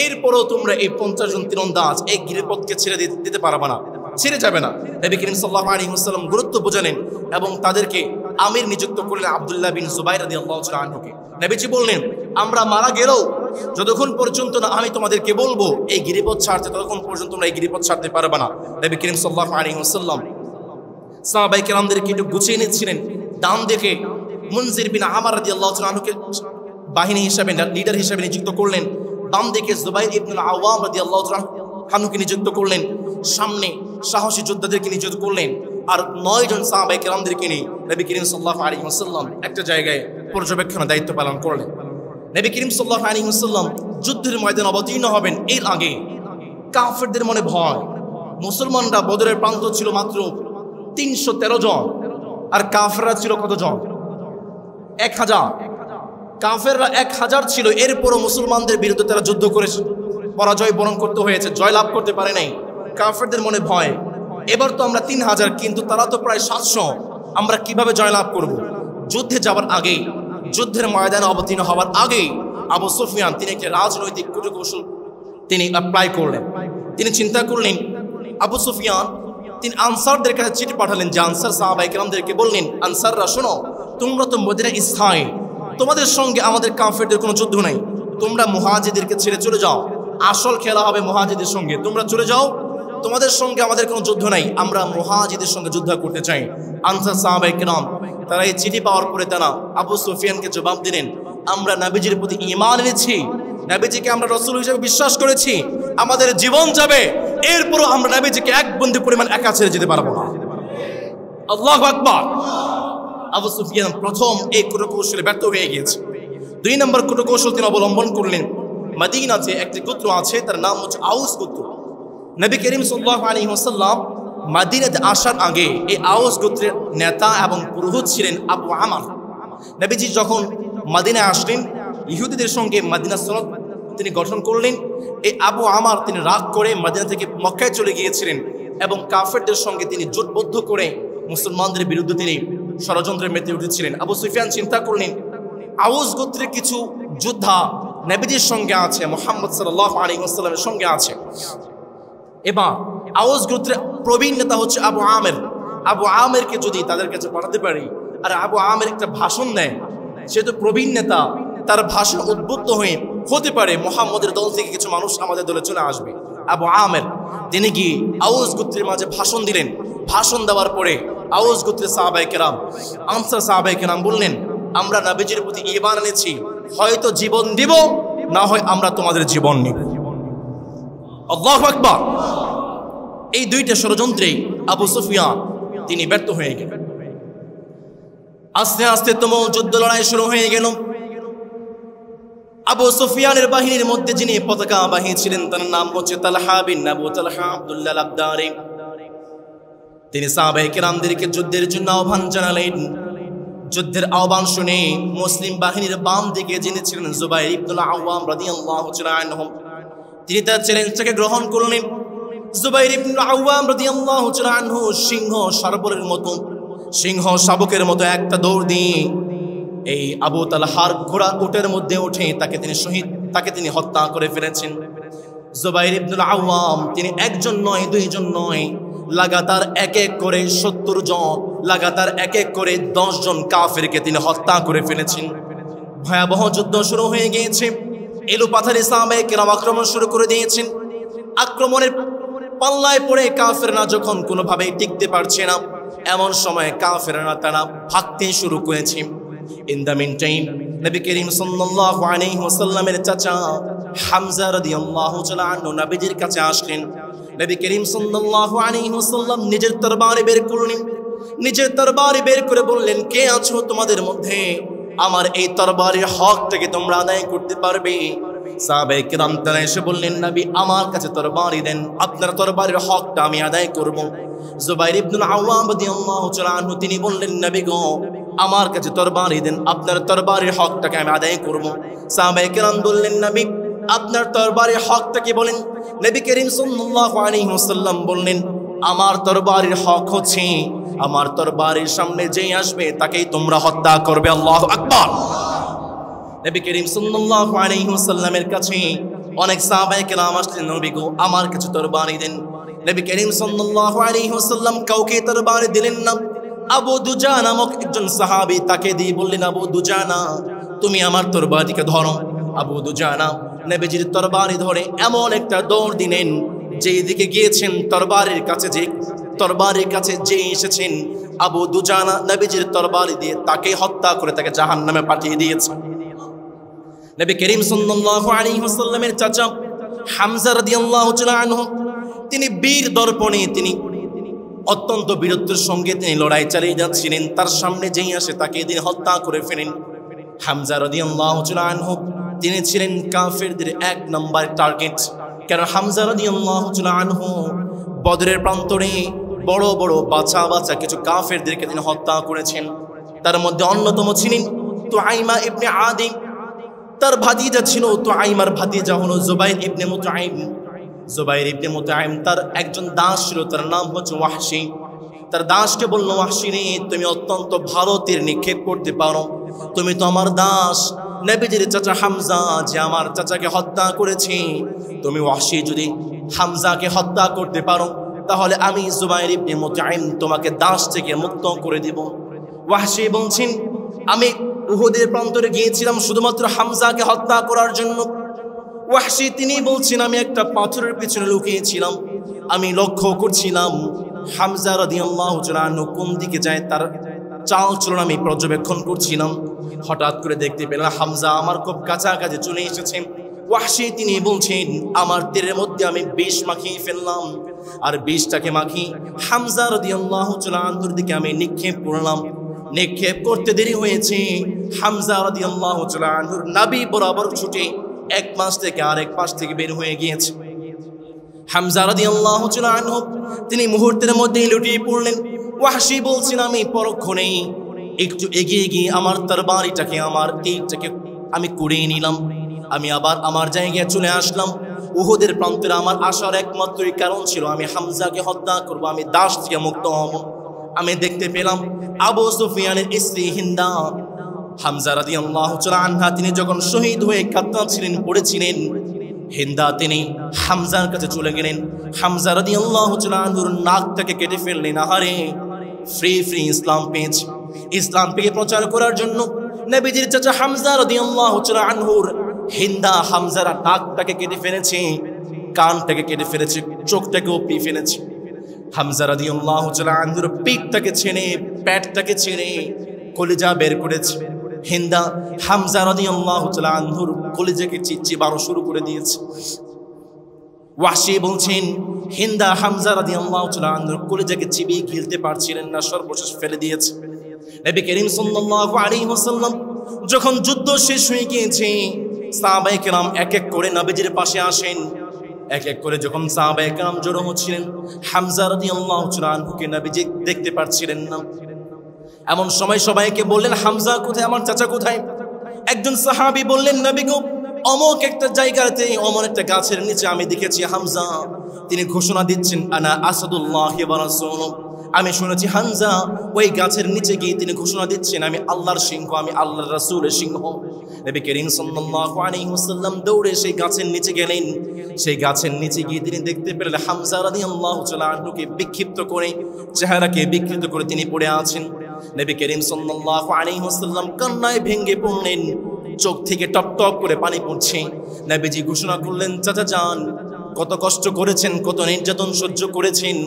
Speaker 1: এরপরও তোমরা এই 50 জন তীরন্দাজ এই গিরিপথকে ছেড়ে দিতে পারবে না, ছেড়ে যাবে না। নবী করিম সাল্লাল্লাহু আলাইহি ওয়াসাল্লাম গুরুত্ব বোঝালেন এবং তাদেরকে আমির নিযুক্ত করলেন আব্দুল্লাহ বিন জুবাইর রাদিয়াল্লাহু তাআলা আনহুকে। নবীজি বললেন, আমরা মারা গেলেও যতক্ষণ পর্যন্ত না আমি তোমাদেরকে বলবো এই গিরিপথ ছাড়তে, ততক্ষণ পর্যন্ত তোমরা এই গিরিপথ ছাড়তে পারবে না। নবী করিম সাল্লাল্লাহু আলাইহি ওয়াসাল্লাম সাহাবায়ে কেরামদেরকে একটু গুছিয়ে নিচ্ছিলেন। ডান দিকে মুনজির বিন আমার রাদিয়াল্লাহু তাআলা আনহুকে বাহিনী হিসেবে, লিডার হিসেবে নিযুক্ত করলেন। বাম দিকে জুবাইর ইবনুল আওয়াম রাদিয়াল্লাহু তাআলা আনহুকে নিযুক্ত করলেন। সামনে সাহসী যোদ্ধাদেরকে নিযুক্ত করলেন। আর 9 জন সাহাবায়ে কেরামদেরকে নিয়ে নবী করিম সাল্লাল্লাহু আলাইহি ওয়াসাল্লাম একটা জায়গায় পর্যবেক্ষণের দায়িত্ব পালন করলেন। নবী করিম সাল্লাল্লাহু আলাইহি ওয়াসাল্লাম যুদ্ধের ময়দানে অবতীর্ণ হবেন এর আগে কাফেরদের মনে ভয়। মুসলমানরা বদরের প্রান্ত ছিল মাত্র 313 জন, আর কাফেররা ছিল কত জন? 1000। কাফেররা 1000 ছিল, এরপরও মুসলমানদের বিরুদ্ধে তারা যুদ্ধ করে পরাজয় বরণ করতে হয়েছে, জয় লাভ করতে পারে নাই। কাফেরদের মনে ভয়, এবার তো আমরা 3000 কিন্তু তারা তো প্রায় 700, আমরা কিভাবে জয় লাভ করব? যুদ্ধে যাবার আগে, যুদ্ধের ময়দানে অবতীর্ণ হওয়ার আগে আবু সুফিয়ান তিনি একটা রাজনৈতিক কৌশল তিনি অ্যাপ্লাই করলেন। তিনি চিন্তা করলেন, আবু সুফিয়ান তিনি আনসারদের কাছে চিঠি পাঠালেন, যে আনসার সাহাবায়ে কেরামদেরকে বললেন, আনসাররা শোনো, তোমরা তো মদিনায় স্থায়ী, তোমাদের সঙ্গে আমাদের কাফেরদের কোনো যুদ্ধ নাই, তোমরা মুহাজিরদেরকে ছেড়ে চলে যাও, আসল খেলা হবে মুহাজিরদের সঙ্গে, তোমরা চলে যাও, তোমাদের সঙ্গে আমাদের কোনো যুদ্ধ নাই, আমরা মুহাজিরদের সঙ্গে যুদ্ধ করতে চাই। আনসার সাহাবায়ে কেরাম তারা এই চিঠি পাওয়ার পরে তারা আবু সুফিয়ানকে জবাব দিলেন, আমরা নবীজির প্রতি ঈমান এনেছি, নবীজিকে আমরা রাসূল হিসেবে বিশ্বাস করেছি, আমাদের জীবন যাবে, এরপরও আমরা নবীজিকে এক বিন্দু পরিমাণ একা ছেড়ে যেতে পারবো না। আল্লাহু আকবার। আবু সুফিয়ান প্রথম এই কূটকৌশলে ব্যর্থ হয়ে গিয়েছে। 2 নম্বর কূটকৌশল তিনি অবলম্বন করলেন। মদিনাতে একটি গোত্র আছে, তার নাম হচ্ছে আউস গোত্র। নবী করিম সাল্লাল্লাহু আলাইহি ওয়াসাল্লাম মদিনাতে আসার আগে এই আউস গোত্রের নেতা এবং পুরোহিত ছিলেন আবু আমার। নবীজি যখন মদিনায় আসলেন, ইহুদিদের সঙ্গে মদিনা সনদ তিনি গঠন করলেন। এই আবু আমার তিনি রাগ করে মদিনা থেকে মক্কায় চলে গিয়েছিলেন এবং কাফেরদের সঙ্গে তিনি জোটবদ্ধ করে মুসলমানদের বিরুদ্ধে তিনি ষড়যন্ত্রে মেতে উঠেছিলেন। আবু সুফিয়ান চিন্তা করলেন, আউস গোত্রের কিছু যোদ্ধা নবীজির সঙ্গে আছে, মুহাম্মদ সাল্লাল্লাহু আলাইহি ওয়াসাল্লামের সঙ্গে আছে। এবার আউস গোত্রের প্রবীণ নেতা হচ্ছে আবু আমের। আবু আমেরকে যদি তাদের কাছে পাঠাতে পারি, আর আবু আমের একটা ভাষণ দেয়, সে তো প্রবীণ নেতা, তার ভাষণ উদ্বুদ্ধ হয়ে হতে পারে মুহাম্মদের দল থেকে কিছু মানুষ আমাদের দলে চলে আসবে। আবু আমের তিনি গিয়ে আউস গোত্রের মাঝে ভাষণ দিলেন। ভাষণ দেওয়ার পরে আউস গোত্রের সাহাবায়ে কেরাম, আনসার সাহাবায়ে কেরাম বললেন, আমরা নবীজির প্রতি ঈমান এনেছি, হয়তো জীবন দিব, না হয় আমরা তোমাদের জীবন নিব। আল্লাহু আকবার। এই দুইটা ষড়যন্ত্রে আবু সুফিয়ান তিনি ব্যর্থ হয়ে গেলেন। আস্তে আস্তে তুমুল যুদ্ধ লড়াই শুরু হয়ে গেল। আবু সুফিয়ানের বাহিনীর মধ্যে যিনি পতাকা বাহী ছিলেন তার নাম হচ্ছে তালহা বিন আবু তালহা আব্দুল্লাহ আল-আবদারি। তিনি সাহাবায়ে কেরামদেরকে যুদ্ধের জন্য আহ্বান জানালেন। যুদ্ধের আহ্বান শুনে মুসলিম বাহিনীর বাম দিকে যিনি ছিলেন জুবাইর ইবনুল আওয়াম রাদিয়াল্লাহু তাআলা আনহু, তিনি তার চ্যালেঞ্জটাকে গ্রহণ করলেন। জুবাইর ইবনুল আওয়াম রাদিয়াল্লাহু তাআলা আনহু সিংহ শাবকের মতো, সিংহ শাবকের মতো একটা দৌড় দিয়ে এই আবু তালহার ঘোড়া উটের মধ্যে উঠে তাকে তিনি হত্যা করে ফেলেছেন। জুবাইর ইবনুল আওয়াম তিনি একজন নয়, দুইজন নয়, লাগাতার এক এক করে 70 জন, লাগাতার এক এক করে 10 জন কাফেরকে তিনি হত্যা করে ফেলেছেন। ভয়াবহ যুদ্ধ শুরু হয়ে গিয়েছে। এলোপাথারি সাহাবায়ে কেরাম আক্রমণ শুরু করে দিয়েছেন। আক্রমণের পাল্লায় পড়ে কাফেররা যখন কোনোভাবেই টিকতে পারছে না, এমন সময় কাফেররা তারা ভাগতে শুরু করেছে। In the mean time Nabi Karim সাল্লাল্লাহু আলাইহি ওয়াসাল্লামের চাচা হামজা রাদিয়াল্লাহু তাআলা আনহু নবীজির কাছে আসলেন। নবী করিম সাল্লাল্লাহু আলাইহি ওয়াসাল্লাম নিজের তরবারি বের করলেন। নিজের তরবারি বের করে বললেন, কে আছো তোমাদের মধ্যে আমার এই তরবারির হকটাকে তোমরা আদায় করতে পারবে? সাহাবায়ে কেরাম তারা এসে বললেন, নবী আমার কাছে তরবারি দেন, আপনার তরবারির হকটা আমি আদায় করব। জুবাইর ইবনুল আওয়াম রাদিয়াল্লাহু তাআলা আনহু তিনি বললেন, নবী গো আমার কাছে তরবারি দেন, আপনার তরবারির হকটাকে আমি আদায় করব। সাহাবায়ে কেরাম বললেন, নবী আপনার তরবারির হকটা কি বলেন? নবী করিম সাল্লাল্লাহু আলাইহি ওয়াসাল্লাম বললেন, আমার তরবারির হক হচ্ছে আমার তরবারির সামনে যেই আসবে তাকেই তোমরা হত্যা করবে। আল্লাহু আকবার। নবী করিম সাল্লাল্লাহু আলাইহি ওয়াসাল্লামের কাছে অনেক সাহাবায়ে কেরাম আসলেন, নবী গো আমার কাছে তরবারি দেন। নবী করিম সাল্লাল্লাহু আলাইহি ওয়াসাল্লাম কাউকে তরবারি দিলেন না। আবু দুজা নামক একজন সাহাবী তাকে দিয়ে বললেন, আবু দুজানা তুমি আমার তরবারিকে ধরো। আবু দুজানা নবীজির তরবারি ধরে এমন একটা দৌড় দিলেন, যেই দিকে গিয়েছেন তরবারির কাছে যে এসেছেন আবু দুজানা নবীজির তরবারি দিয়ে তাকে হত্যা করে তাকে জাহান্নামে পাঠিয়ে দিয়েছে। নবী করিম সাল্লাল্লাহু আলাইহি ওয়াসাল্লামের চাচা হামজা রাদিয়াল্লাহু তাআলা আনহু তিনি বীর দর্পণে তিনি অত্যন্ত বীরত্বের সঙ্গে তিনি লড়াই চালিয়ে যাচ্ছিলেন। তার সামনে যেই আসে তাকে তিনি হত্যা করে ফেলেন। হামজা রাদিয়াল্লাহু তাআলা আনহু তিনি ছিলেন কাফেরদের 1 নম্বর টার্গেট। কারণ হামজা রাদিয়াল্লাহু তাআলা আনহু বদরের প্রান্তরে বড় বড় বাচ্চা কিছু কাফেরদেরকে তিনি হত্যা করেছেন। তার মধ্যে অন্যতম ছিলেন তুআইমা ইবনে আদি, তার ভাতিজা ছিল তুআইমার ভাতিজা হলো জুবাইর ইবনে মুতাইম। জুবাইর ইবনে মুতাইম তার একজন দাস ছিল, তার নাম হচ্ছে ওয়াহশী। তার দাসকে বলল, ওয়াহশী রে তুমি অত্যন্ত ভালো তীর নিক্ষেপ করতে পারো, তুমি তো আমার দাস। নবীজির চাচা হামজা যে আমার চাচাকে হত্যা করেছে, তুমি ওয়াহশী যদি হামজাকে হত্যা করতে পারো তাহলে আমি জুবাইর ইবনে মুতাইম তোমাকে দাস থেকে মুক্ত করে দিব। ওয়াহশী বলছেন, আমি উহুদের প্রান্তরে গিয়েছিলাম শুধুমাত্র হামজাকে হত্যা করার জন্য। ওয়াহশী তিনি বলছেন, আমি একটা পাথরের পিছনে লুকিয়েছিলাম, আমি লক্ষ্য করছিলাম হামজা রাদিয়াল্লাহু তাআলা আনহু কোন দিকে যায়, তার চাল চলন আমি পর্যবেক্ষণ করছিলাম। হঠাৎ করে দেখতে পেলাম হামজা আমার খুব কাছাকাছি চলে এসেছে। ওয়াহশী তিনি বলছেন, আমার তীরের মধ্যে আমি বিষ মাখিয়ে ফেললাম, আর বিষটাকে মাখি হামজা রাদিয়াল্লাহু তাআলা আনহুর দিকে আমি নিক্ষেপ করলাম। নিক্ষেপ করতে দেরি হয়েছে, হামজা রাদিয়াল্লাহু তাআলা আনহুর নাভি বরাবর ছুটে এক পাশ থেকে আরেক পাশ থেকে বের হয়ে গিয়েছে। হামজা রাদিয়াল্লাহু তাআলা আনহু তিনি মুহূর্তের মধ্যেই লুটিয়ে পড়লেন। ওয়াহশী বলছেন, আমি পরক্ষণেই একটু এগিয়ে গিয়ে আমার তরবারিটাকে, আমার তীরটাকে আমি কুড়িয়ে নিলাম। আমি আবার আমার জায়গায় চলে আসলাম। উহুদের প্রান্তরে আমার আসার একমাত্রই কারণ ছিল আমি হামজাকে হত্যা করব, আমি দাস থেকে মুক্ত হব। আমি দেখতে পেলাম আবু সুফিয়ানের স্ত্রী হিন্দা, হামজা রাদিয়াল্লাহু তাআলা আনহা তিনি যখন শহীদ হয়ে কাঁদছিলেন, পড়েছিলেন, হিন্দা তিনি হামজার কাছে চলে গেলেন। হামজা রাদিয়াল্লাহু তাআলা আনহুর নাকটাকে কেটে ফেললেন। আহারে, ফ্রি ইসলাম পেয়েছে। ইসলাম পেয়ে প্রচার করার জন্য নবীজির চাচা হামজা রাদিয়াল্লাহু তাআলা আনহুর হিন্দা হামজার নাকটাকে কেটে ফেলেছে, কানটাকে কেটে ফেলেছে, চোখটাকেও পিয়ে ফেলেছে। হামজা রাদিয়াল্লাহু তাআলা আনহুর পিঠটাকে ছেড়ে, পেটটাকে ছেড়ে কলিজা বের করেছে। হিন্দা হামজা রাদিয়াল্লাহু তাআলা আনহুর কলিজাকে চিবানো শুরু করে দিয়েছে। ওয়াহশী বলছেন, হিন্দা হামজা রাদিয়াল্লাহু তাআলা আনহুর কলিজাকে চিবিয়ে গিলতে পারছিলেন না, সর্বশেষ ফেলে দিয়েছে। নবী করিম সাল্লাল্লাহু আলাইহি ওয়াসাল্লাম যখন যুদ্ধ শেষ হয়ে গিয়েছে, সাহাবায়ে কেরাম এক এক করে নবীজির পাশে আসেন। এক এক করে যখন সাহাবায়ে কেরাম জড়ো হচ্ছিলেন, হামজা রাদিয়াল্লাহু তাআলা আনহুকে নবীজি দেখতে পাচ্ছিলেন না। এমন সময় সবাইকে বললেন, হামজা কোথায়, আমার চাচা কোথায়? একজন সাহাবী বললেন, নবী গো, অমুক একটা জায়গাতে অমন একটা গাছের নিচে আমি দেখেছি হামজা, তিনি ঘোষণা দিচ্ছেন, আনা আসাদুল্লাহি ওয়া রাসূলুহু। আমি শুনেছি হামজা ওই গাছের নিচে গিয়ে তিনি ঘোষণা দিচ্ছেন, আমি আল্লাহর সিংহ, আমি আল্লাহর রাসূলের সিংহ। নবী করিম সাল্লাল্লাহু আলাইহি ওয়াসাল্লাম দৌড়ে সেই গাছের নিচে গেলেন। সেই গাছের নিচে গিয়ে তিনি দেখতে পেলেন হামজা রাদিয়াল্লাহু তাআলা আনহুকে বিক্ষিপ্ত করে, চেহারাকে বিকৃত করে তিনি পড়ে আছেন। নবী করিম সাল্লাল্লাহু আলাইহি ওয়াসাল্লাম কান্নায় ভেঙে পড়লেন, চোখ থেকে টপ টপ করে পানি পড়ছে। নবীজি ঘোষণা করলেন, চাচা যান, কত কষ্ট করেছেন, কত নির্যাতন সহ্য করেছেন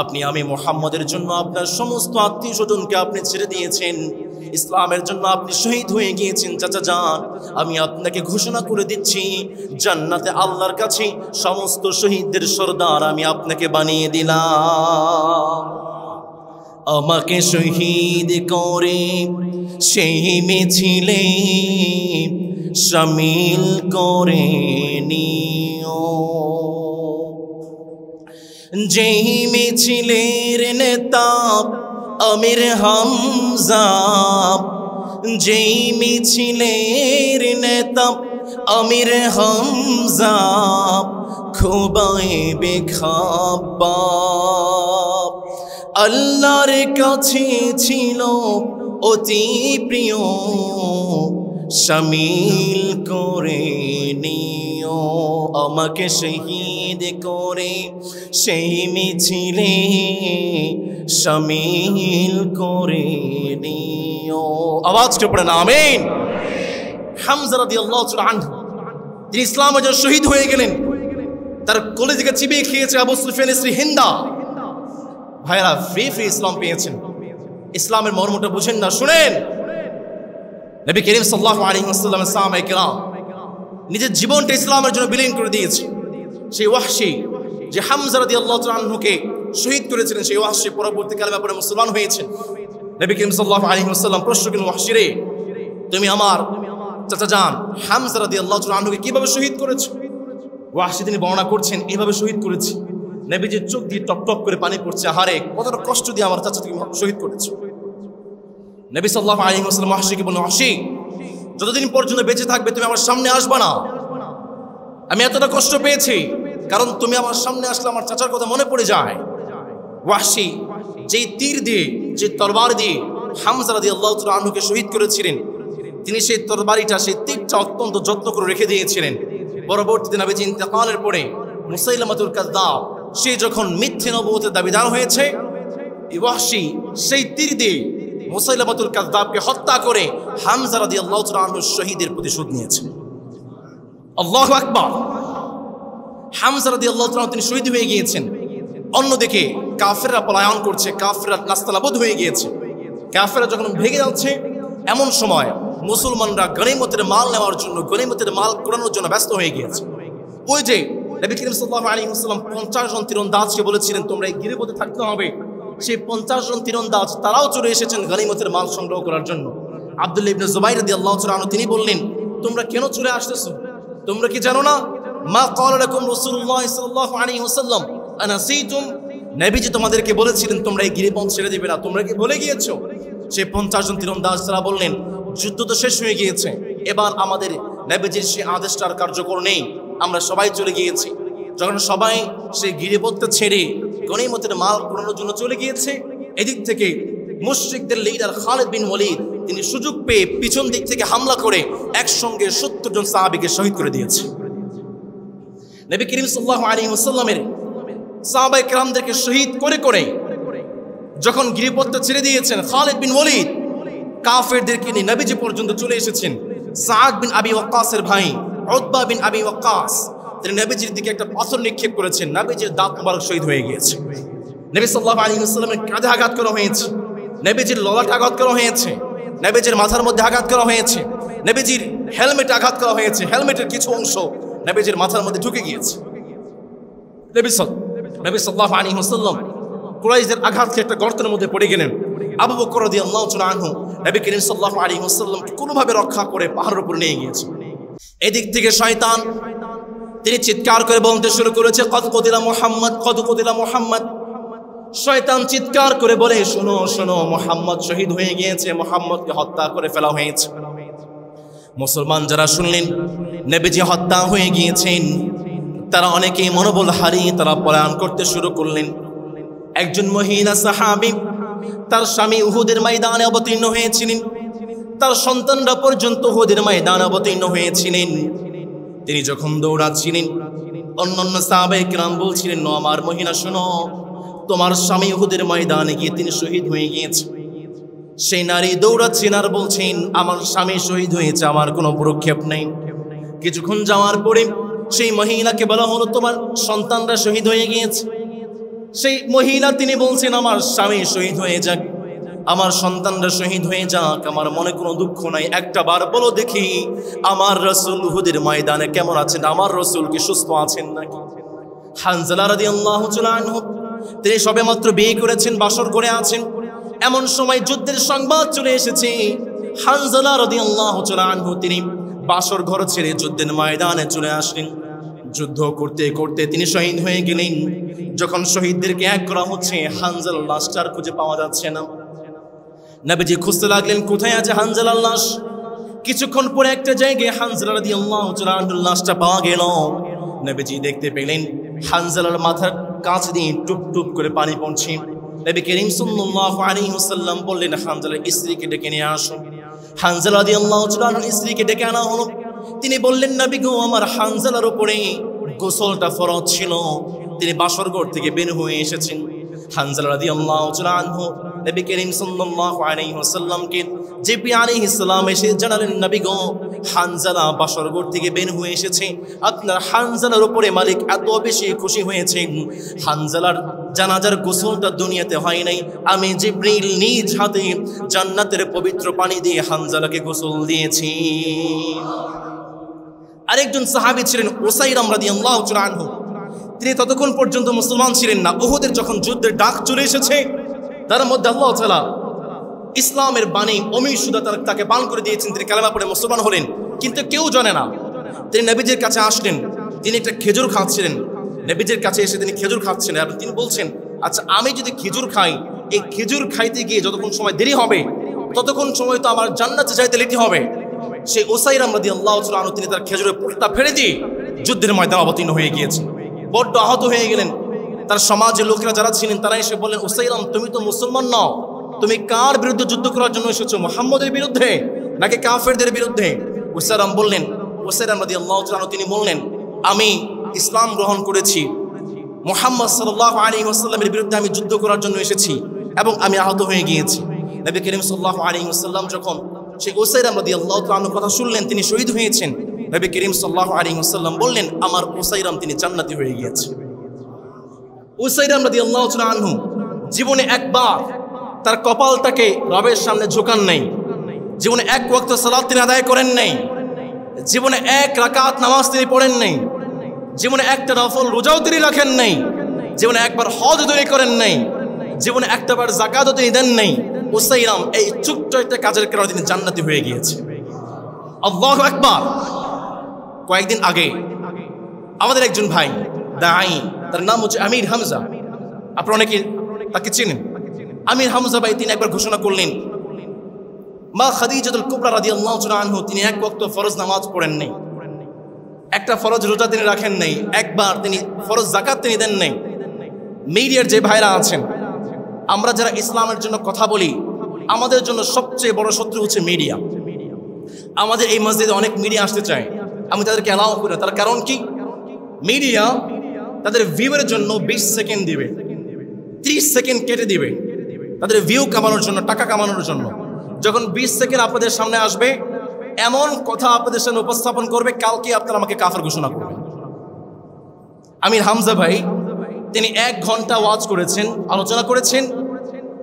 Speaker 1: আপনি, আমি মুহাম্মদের জন্য আপনার সমস্ত আত্মীয় স্বজনকে আপনি ছেড়ে দিয়েছেন, ইসলামের জন্য আপনি শহীদ হয়ে গিয়েছেন। চাচা যান, আমি আপনাকে ঘোষণা করে দিচ্ছি, জান্নাতে আল্লাহর কাছে সমস্ত শহীদদের সরদার আমি আপনাকে বানিয়ে দিলাম। আমাকে শহীদ করে সেই মিছিলে শামিল করে নিও, যেই মিছিলের নেতা আমির হামজা, যেই মিছিলের নেতা আমির হামজা, খুবাইবে খাব্বাব, আল্লাহর কাছে ছিল অতি প্রিয়, শামিল করে নিও। আমাকে শহীদ করে সেই মিছিলে শামিল করে নিও। আওয়াজ কে পড়ে না আমিন। হামজা রাদিয়াল্লাহু তাআলা আনহু তিনি ইসলামের জন্য শহীদ হয়ে গেলেন। তার কলিজাকে চিবিয়ে খেয়েছে আবু সুফিয়ানের স্ত্রী হিন্দা। ভাইরা, ফ্রি ইসলাম পেয়েছেন। ইসলামের মর্মটা বুঝেন না, শুনেন। নবী করিম সাল্লাল্লাহু আলাইহি ওয়াসাল্লাম সাহাবায়ে কেরাম নিজের জীবনটা ইসলামের জন্য বিলীন করে দিয়েছে। সেই ওয়াহশী যে হামজা রাদিয়াল্লাহু তাআলা আনহুকে শহীদ করেছিলেন, সেই ওয়াহশী পরবর্তীকালে পরে মুসলমান হয়েছেন। নবী করিম সাল্লাল্লাহু আলাইহি ওয়াসাল্লাম প্রশ্ন করেন, ওয়াহশী রে, তুমি আমার চাচা যান হামজা রাদিয়াল্লাহু তাআলা আনহুকে কিভাবে শহীদ করেছো? ওয়াহশী তিনি বর্ণনা করছেন, এইভাবে শহীদ করেছি। নবীজির চোখ দিয়ে টপ টপ করে পানি পড়ছে। হারে, কতটা কষ্ট দিয়ে আমার চাচা তুমি শহীদ করেছো। নবী সাল্লাল্লাহু আলাইহি ওয়াসাল্লাম ওয়াহশীকে বললেন, ওয়াহশী, যতদিন পর্যন্ত বেঁচে থাকবে তুমি আমার সামনে আসবা না। আমি এতটা কষ্ট পেয়েছি, কারণ তুমি আমার সামনে আসলে আমার চাচার কথা মনে পড়ে যায়। ওয়াহশী যেই তীর দিয়ে, যে তরবারি দিয়ে হামজা রাদিয়াল্লাহু তাআলা আনহুকে শহীদ করেছিলেন, তিনি সেই তরবারিটা, সেই তীরটা অত্যন্ত যত্ন করে রেখে দিয়েছিলেন। পরবর্তীতে নবীজি ইন্তেকালের পরে মুসাইলামাতুল কাযযাব সে যখন মিথ্যে নবুয়তের দাবিদার হয়েছে, ওয়াহশী সেই তীর দিয়ে মুসাইলামাতুল কাযযাবকে হত্যা করে হামজা রাদিয়াল্লাহু তাআলা আনহু শহীদের প্রতিশোধ নিয়েছে। আল্লাহু আকবার। হামজা রাদিয়াল্লাহু তাআলা তিনি শহীদ হয়ে গিয়েছেন। অন্যদিকে কাফেররা পলায়ন করছে, কাফেররা নাস্তানাবুদ হয়ে গিয়েছে। কাফেররা যখন ভেঙে যাচ্ছে, এমন সময় মুসলমানরা গনিমতের মাল নেওয়ার জন্য, গনিমতের মাল কুড়ানোর জন্য ব্যস্ত হয়ে গিয়েছে। ওই যে নবী করিম সাল্লাল্লাহু আলাইহি ওয়াসাল্লাম 50 জন তীরন্দাজকে বলেছিলেন তোমরা এই গিরিপথে থাকতে হবে, সেই 50 জন তীরন্দাজ তারাও চলে এসেছেন গনিমতের মাল সংগ্রহ করার জন্য। আব্দুল্লাহ ইবনে জুবাইর রাদিয়াল্লাহু তাআলা আনহু তিনি বললেন, তোমরা কেন চলে আসতেছো? তোমরা কি জানো না মা ক্বালা লাকুম রাসূলুল্লাহ সাল্লাল্লাহু আলাইহি ওয়াসাল্লাম আনাসিতুম, নবীজি তোমাদেরকে বলেছিলেন তোমরা এই গিরিপথ ছেড়ে দিবে না, তোমরা কি ভুলে গিয়েছো? সেই 50 জন তীরন্দাজ তারা বললেন, যুদ্ধ তো শেষ হয়ে গিয়েছে, এবার আমাদের নবীজির সেই আদেশটার কার্যকর নেই, আমরা সবাই চলে গিয়েছি। যখন সবাই সেই গিরিপথটা ছেড়ে গনিমতের মাল কুড়ানোর জন্য চলে গিয়েছে, এদিক থেকে মুশরিকদের লিডার খালিদ বিন ওয়ালিদ তিনি সুযোগ পেয়ে পিছন দিক থেকে হামলা করে একসঙ্গে 70 জন সাহাবীকে শহীদ করে দিয়েছে। নবী করিম সাল্লাল্লাহু আলাইহি ওয়াসাল্লামের সাহাবায়ে কেরামদেরকে শহীদ করে করে যখন গিরিপথটা ছেড়ে দিয়েছেন, খালিদ বিন ওয়ালিদ কাফেরদেরকে নিয়ে নবীজি পর্যন্ত চলে এসেছেন। সাদ বিন আবি ওয়াক্কাসের ভাই উতবা বিন আবি ওয়াক্কাস তিনি নবীজির দিকে একটা পাথর নিক্ষেপ করেছেন, নবীজির দাঁত মোবারক শহীদ হয়ে গিয়েছে। নবী সাল্লাল্লাহু আলাইহি ওয়াসাল্লামের কাঁধে আঘাত করা হয়েছে, নবীজির ললাটে আঘাত করা হয়েছে, নবীজির মাথার মধ্যে আঘাত করা হয়েছে, নবীজির হেলমেটে আঘাত করা হয়েছে, হেলমেটের কিছু অংশ নবীজির মাথার মধ্যে ঢুকে গিয়েছে। নবী সাল্লাল্লাহু আলাইহি ওয়াসাল্লাম কুরাইশদের আঘাত খেয়ে একটা গর্তের মধ্যে পড়ে গেলেন। আবু বকর রাদিয়াল্লাহু তাআলা আনহু নবী করিম সাল্লাল্লাহু আলাইহি ওয়াসাল্লামকে কোনোভাবে রক্ষা করে পাহাড়ের উপর নিয়ে গিয়েছে। এদিক থেকে শয়তান তিনি চিৎকার করে বলতে শুরু করেছে, কদ কুতিলা মুহাম্মদ, কদ কুতিলা মুহাম্মদ। শয়তান চিৎকার করে বলে, শোনো শোনো, মুহাম্মদ শহীদ হয়ে গিয়েছে, মুহাম্মদকে হত্যা করে ফেলা হয়েছে। মুসলমান যারা শুনলেন নবীজি হত্যা হয়ে গিয়েছেন, তারা অনেকেই মনোবল হারিয়ে তারা পলায়ন করতে শুরু করলেন। একজন মহিলা সাহাবী, তার স্বামী উহুদের ময়দানে অবতীর্ণ হয়েছিলেন, তার সন্তানরা পর্যন্ত উহুদের ময়দানে অবতীর্ণ হয়েছিলেন। তিনি যখন দৌড়াচ্ছিলেন, অন্যান্য সাহাবায়ে কেরাম বলছিলেন, আমার মহিলা শোনো, তোমার স্বামী উহুদের ময়দানে গিয়ে তিনি শহীদ হয়ে গিয়েছে। সেই নারী দৌড়াচ্ছেন আর বলছেন, আমার স্বামী শহীদ হয়েছে, আমার কোনো প্রক্ষেপ নেই। কিছুক্ষণ যাওয়ার পরে সেই মহিলাকে বলা হলো, তোমার সন্তানরা শহীদ হয়ে গিয়েছে। সেই মহিলা তিনি বলছেন, আমার স্বামী শহীদ হয়ে যাক, আমার সন্তানরা শহীদ হয়ে যাক, আমার মনে কোনো দুঃখ নাই, একটা বার বলো দেখি আমার রাসূল উহুদের ময়দানে কেমন আছেন, আমার রাসূল কি সুস্থ আছেন নাকি? হানজালা রাদিয়াল্লাহু তাআলা আনহু তিনি সবেমাত্র বিয়ে করেছেন, বাসর করে আছেন, এমন সময় যুদ্ধের সংবাদ চলে এসেছে। হানজালা রাদিয়াল্লাহু তাআলা আনহু তিনি বাসর ঘর ছেড়ে যুদ্ধের ময়দানে চলে আসলেন। যুদ্ধ করতে করতে তিনি শহীদ হয়ে গেলেন। যখন শহীদদেরকে এক করা হচ্ছে, হানজালার লাশটার খুঁজে পাওয়া যাচ্ছে না। নবীজি খুঁজতে লাগলেন, কোথায় আছে হানজালার লাশ? কিছুক্ষণ পরে একটা জায়গায় হানজালা রাদিয়াল্লাহু তাআলা আনহুর লাশটা পাওয়া গেল। নবীজি দেখতে পেলেন হানজালার মাথার কাছ দিয়ে টুপ টুপ করে পানি পড়ছে। নবী করিম সাল্লাল্লাহু আলাইহি ওয়াসাল্লাম বললেন, হানজালার স্ত্রীকে ডেকে নিয়ে আসুন। হানজালা রাদিয়াল্লাহু তাআলা আনহুর স্ত্রীকে ডেকে আনা হলো। তিনি বললেন, নবী গো, আমার হানজালার উপরে গোসলটা ফরজ ছিল, তিনি বাসরঘর থেকে বের হয়ে এসেছেন। হানজালা রাদিয়াল্লাহু তাআলা আনহু নবী করিম সাল্লাল্লাহু আলাইহি ওয়াসাল্লামকে জিবরিল আলাইহিস সালাম এসে জানালেন, নবী গো, হানজালা বাসরঘর থেকে বের হয়ে এসেছে, আপনার হানজালার উপরে মালিক এত বেশি খুশি হয়েছেন, হানজালার জানাজার গোসলটা দুনিয়াতে হয় নাই, আমি জিবরিল নিজ হাতে জান্নাতের পবিত্র পানি দিয়ে হানজালাকে গোসল দিয়েছি। আরেকজন সাহাবী ছিলেন উসাইরাম রাদিয়াল্লাহু তাআলা আনহু, তিনি ততক্ষণ পর্যন্ত মুসলমান ছিলেন না। উহুদের যখন যুদ্ধের ডাক চলে এসেছে, তার মধ্যে আল্লাহ তাআলা ইসলামের বাণী অমির সুদা তাকে পান করে দিয়েছেন, তিনি কালেমা পড়ে মুসলমান হলেন। কিন্তু কেউ জানে না। তিনি নবীজির কাছে আসলেন, তিনি একটা খেজুর খাচ্ছিলেন। নবীজির কাছে এসে তিনি খেজুর খাচ্ছিলেন এবং তিনি বলছেন, আচ্ছা আমি যদি খেজুর খাই, এই খেজুর খাইতে গিয়ে যতক্ষণ সময় দেরি হবে, ততক্ষণ সময় তো আমার জান্নাতে যাইতে লেট হবে। সেই উসাইরাম রাদিয়াল্লাহু তাআলা আনহু তিনি তার খেজুরের পুরটা ফেলে দিয়ে যুদ্ধের ময়দানে অবতীর্ণ হয়ে গিয়েছেন। বড্ড আহত হয়ে গেলেন। তার সমাজের লোকেরা যারা ছিলেন তারা এসে বললেন, উসাইরাম তুমি তো মুসলমান নও, তুমি কার বিরুদ্ধে যুদ্ধ করার জন্য এসেছো, মুহাম্মদের বিরুদ্ধে নাকি কাফেরদের বিরুদ্ধে? উসাইরাম বললেন, উসাইরাম রাদিয়াল্লাহু তাআলা তিনি বললেন, আমি ইসলাম গ্রহণ করেছি, মুহাম্মদ সাল্লাল্লাহু আলাইহি ওয়াসাল্লামের বিরুদ্ধে আমি যুদ্ধ করার জন্য এসেছি এবং আমি আহত হয়ে গিয়েছি। নবী করিম সাল্লাল্লাহু আলাইহি ওয়াসাল্লাম যখন সেই উসাইরাম রাদিয়াল্লাহু তাআলা কথা শুনলেন, তিনি শহীদ হয়েছেন, নবী করিম সাল্লাল্লাহু আলাইহি ওয়াসাল্লাম বললেন, আমার উসাইরাম তিনি জান্নাতি হয়ে গিয়েছে। উসাইদ রাদিয়াল্লাহু তাআলা আনহু জীবনে একবার তার কপালটাকে রবের সামনে ঝোঁকান নাই, জীবনে এক ওয়াক্ত সালাত তিনি আদায় করেন নাই, জীবনে এক রাকাত নামাজ তিনি পড়েন নাই, জীবনে একটা নফল রোজাও তিনি রাখেন নাই, জীবনে একবার হজ তৈরি করেন নাই, জীবনে একটাবার যাকাতও তিনি দেন নাই। উসাইরাম এই ছোট্ট একটা কাজের কারণে তিনি জান্নাতি হয়ে গিয়েছে। আল্লাহু আকবার। কয়েকদিন আগে আমাদের একজন ভাই দাঈ, তার নাম হচ্ছে আমির হামজা, আপনারা অনেকে তাকে চিনেন। আমির হামজা ভাই তিনি একবার ঘোষণা করলেন, মা খাদিজাতুল কুবরা রাদিয়াল্লাহু তাআলা আনহা তিনি এক ওয়াক্ত ফরজ নামাজ পড়েন নাই, একটা ফরজ রোজা তিনি রাখেন নাই, একবার তিনি ফরজ যাকাত তিনি দেন নাই। মিডিয়ার যে ভাইরা আছেন, আমরা যারা ইসলামের জন্য কথা বলি, আমাদের জন্য সবচেয়ে বড় শত্রু হচ্ছে মিডিয়া। আমাদের এই মসজিদে অনেক মিডিয়া আসতে চায়, আমি তাদেরকে অ্যালাউ করি না। তার কারণ কি? মিডিয়া তাদের ভিউয়ের জন্য 20 সেকেন্ড দিবে, 30 সেকেন্ড কেটে দিবে তাদের ভিউ কামানোর জন্য, টাকা কামানোর জন্য। যখন 20 সেকেন্ড আপনাদের সামনে আসবে, এমন কথা আপনাদের সামনে উপস্থাপন করবে, কালকে আপনারা আমাকে কাফের ঘোষণা করবেন। আমির হামজা ভাই তিনি 1 ঘন্টা ওয়াজ করেছেন, আলোচনা করেছেন,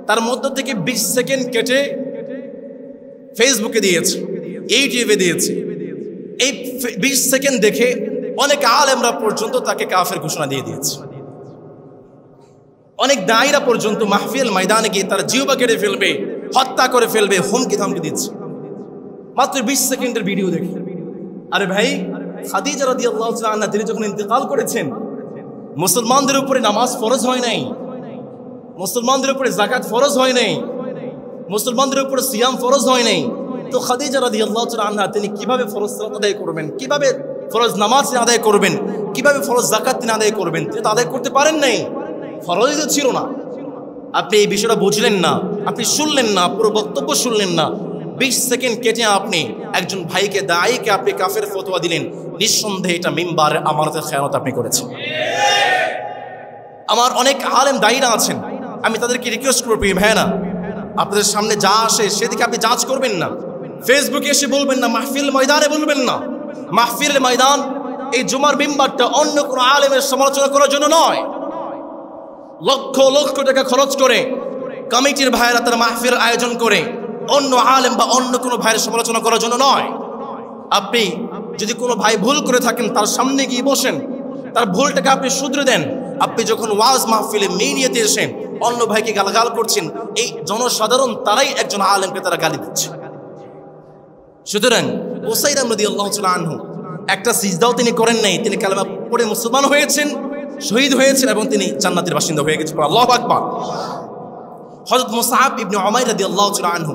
Speaker 1: তার মধ্য থেকে 20 সেকেন্ড কেটে ফেসবুকে দিয়েছে, ইউটিউবে দিয়েছে। এই 20 সেকেন্ড দেখে অনেক আলেমরা পর্যন্ত তাকে কাফের ঘোষণা দিয়ে দিয়েছে। অনেক দায়ীরা পর্যন্ত মাহফিল ময়দানে গিয়ে তার জিহ্বা কেটে ফেলবে, হত্যা করে ফেলবে, হুমকি ধামকি দিচ্ছে মাত্র 20 সেকেন্ডের ভিডিও দেখে। আরে ভাই, খাদিজা রাদিয়াল্লাহু তাআলা আনহা তিনি যখন ইন্তেকাল করেছেন, মুসলমানদের উপরে নামাজ ফরজ হয় নাই, মুসলমানদের উপরে যাকাত ফরজ হয় নাই, মুসলমানদের উপরে সিয়াম ফরজ হয় নাই। তো খাদিজা রাদিয়াল্লাহু তাআলা আনহা তিনি কিভাবে ফরজ সালাত আদায় করবেন, কিভাবে ফরজ নামাজ আদায় করবেন, কিভাবে ফরজ যাকাত তিনি আদায় করবেন? তিনি তো আদায় করতে পারেন নাই, ফরজই তো ছিল না। আপনি এই বিষয়টা বুঝলেন না, আপনি শুনলেন না, পুরো বক্তব্য শুনলেন না। 20 সেকেন্ড কেটে আপনি একজন ভাইকে, দায়ীকে আপনি কাফের ফতোয়া দিলেন। নিঃসন্দেহে এটা মিম্বারের আমানতের খেয়ানত আপনি করেছেন। আমার অনেক আলেম দায়ীরা আছেন, আমি তাদেরকে রিকোয়েস্ট করব, ভাইরা আপনাদের সামনে যা আসে সেদিকে আপনি যাচ করবেন না, ফেসবুকে এসে বলবেন না, মাহফিল ময়দানে বলবেন না। মাহফিলের ময়দান, এই জুমার মিম্বারটা অন্য কোনো আলেমের সমালোচনা করার জন্য নয়। লক্ষ লক্ষ টাকা খরচ করে কমিটির ভাইয়েরা তারা মাহফিল আয়োজন করে অন্য আলেম বা অন্য কোনো ভাইয়ের সমালোচনা করার জন্য নয়। আপনি যদি কোনো ভাই ভুল করে থাকেন, তার সামনে গিয়ে বসেন, তার ভুলটাকে আপনি শুধরে দেন। আপনি যখন ওয়াজ মাহফিলে মিডিয়াতে এসেন অন্য ভাইকে গালাগাল করছেন, এই জনসাধারণ তারাই একজন আলেমকে তারা গালি দিচ্ছে। সুতরাং উসাইদ রাদিয়াল্লাহু তাআলা আনহু একটা সিজদাও তিনি করেন নাই, তিনি কালেমা পড়ে মুসলমান হয়েছেন, শহীদ হয়েছেন এবং তিনি জান্নাতের বাসিন্দা হয়ে গেছেন। আল্লাহু আকবার। হযরত মুসআব ইবনে উমাইর রাদিয়াল্লাহু তাআলা আনহু,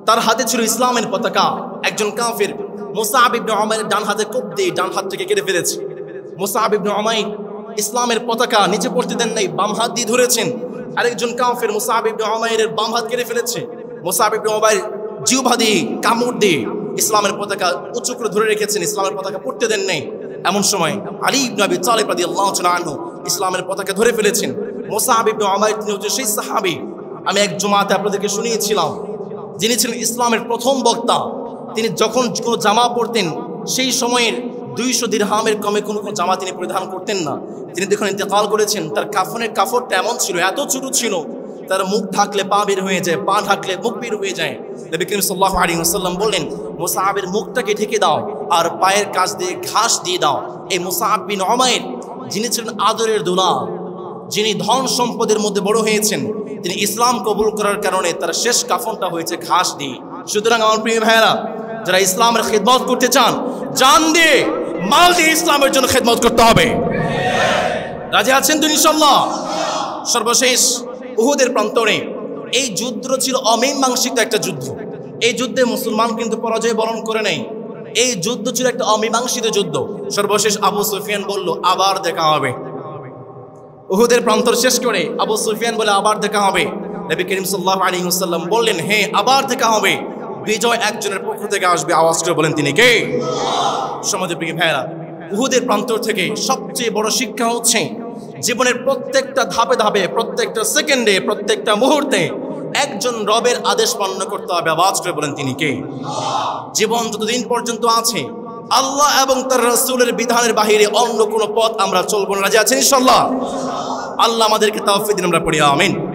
Speaker 1: তার হাতে ছিল ইসলামের পতাকা। একজন কাফির মুসআব ইবনে উমাইরের ডান হাতে কোপ দিয়ে ডান হাত থেকে কেটে ফেলেছে। মুসআব ইবনে উমাইর ইসলামের পতাকা নিচে পড়তে দেন নাই, বাম হাত দিয়ে ধরেছেন। আরেকজন কাফির মুসআব ইবনে উমাইরের বাম হাত কেটে ফেলেছে। মুসআব ইবনে উমাইর জিহ্বা দিয়ে, কামড় দিয়ে ইসলামের পতাকা উঁচু করে ধরে রেখেছেন, ইসলামের পতাকা পড়তে দেন নাই। এমন সময় আলী ইবনে আবি তালিব রাদিয়াল্লাহু তাআলা আনহু ইসলামের পতাকা ধরে ফেলেছেন। মুসআব ইবনে উমাইর তিনি হচ্ছেন সেই সাহাবী, আমি এক জুমাতে আপনাদেরকে শুনিয়েছিলাম, যিনি ছিলেন ইসলামের প্রথম বক্তা। তিনি যখন কোনো জামা পরতেন, সেই সময়ের 200 দিরহামের কমে কোনো জামা তিনি পরিধান করতেন না। তিনি যখন ইন্তেকাল করেছেন, তার কাফনের কাপড়টা এমন ছিল, এত ছোট ছিল, তার মুখ ঢাকলে পা বের হয়ে যায়, পা ঢাকলে মুখ বের হয়ে যায়। নবী করিম সাল্লাল্লাহু আলাইহি ওয়াসাল্লাম বললেন, মুসআবের মুখটাকে ঢেকে দাও আর পায়ের কাছ দিয়ে ঘাস দিয়ে দাও। এই মুসআব বিন উমাইর যিনি ছিলেন আদরের দুলা, যিনি ধন সম্পদের মধ্যে বড় হয়েছেন, তিনি ইসলাম কবুল করার কারণে তার শেষ কাফনটা হয়েছে ঘাস দিয়ে। সুতরাং আমার প্রিয় ভাইয়েরা, যারা ইসলামের খিদমত করতে চান, জান দিয়ে মাল দিয়ে ইসলামের জন্য খিদমত করতে হবে। রাজি আছেন তো ইনশাআল্লাহ? সর্বশেষ উহুদের প্রান্তরে এই যুদ্ধ ছিল অমীমাংসিত একটা যুদ্ধ। এই যুদ্ধে মুসলমান কিন্তু পরাজয় বরণ করে নেই। এই যুদ্ধ ছিল একটা অমীমাংসিত যুদ্ধ। সর্বশেষ আবু সুফিয়ান বলল, আবার দেখা হবে। উহুদের প্রান্তর শেষ করে আবু সুফিয়ান বলে, আবার দেখা হবে। নবী করিম সাল্লাল্লাহু আলাইহি ওয়াসাল্লাম বললেন, হ্যাঁ আবার দেখা হবে, বিজয় একজনের পক্ষ থেকে আসবে। আওয়াজ করে বলেন, তিনি কে? সমাজের প্রিয় ভাইয়েরা, উহুদের প্রান্তর থেকে সবচেয়ে বড় শিক্ষা হচ্ছে, জীবনের প্রত্যেকটা ধাপে ধাপে, প্রত্যেকটা সেকেন্ডে, প্রত্যেকটা মুহূর্তে একজন রবের আদেশ পালন করতে হবে। আওয়াজ করে বলেন, তিনি কে? জীবন যতদিন পর্যন্ত আছে, আল্লাহ এবং তার রাসূলের বিধানের বাহিরে অন্য কোনো পথ আমরা চলবো না। রাজি আছেন ইনশাআল্লাহ? আল্লাহ আমাদেরকে তাওফিক দিন, আমরা পড়ি আমিন।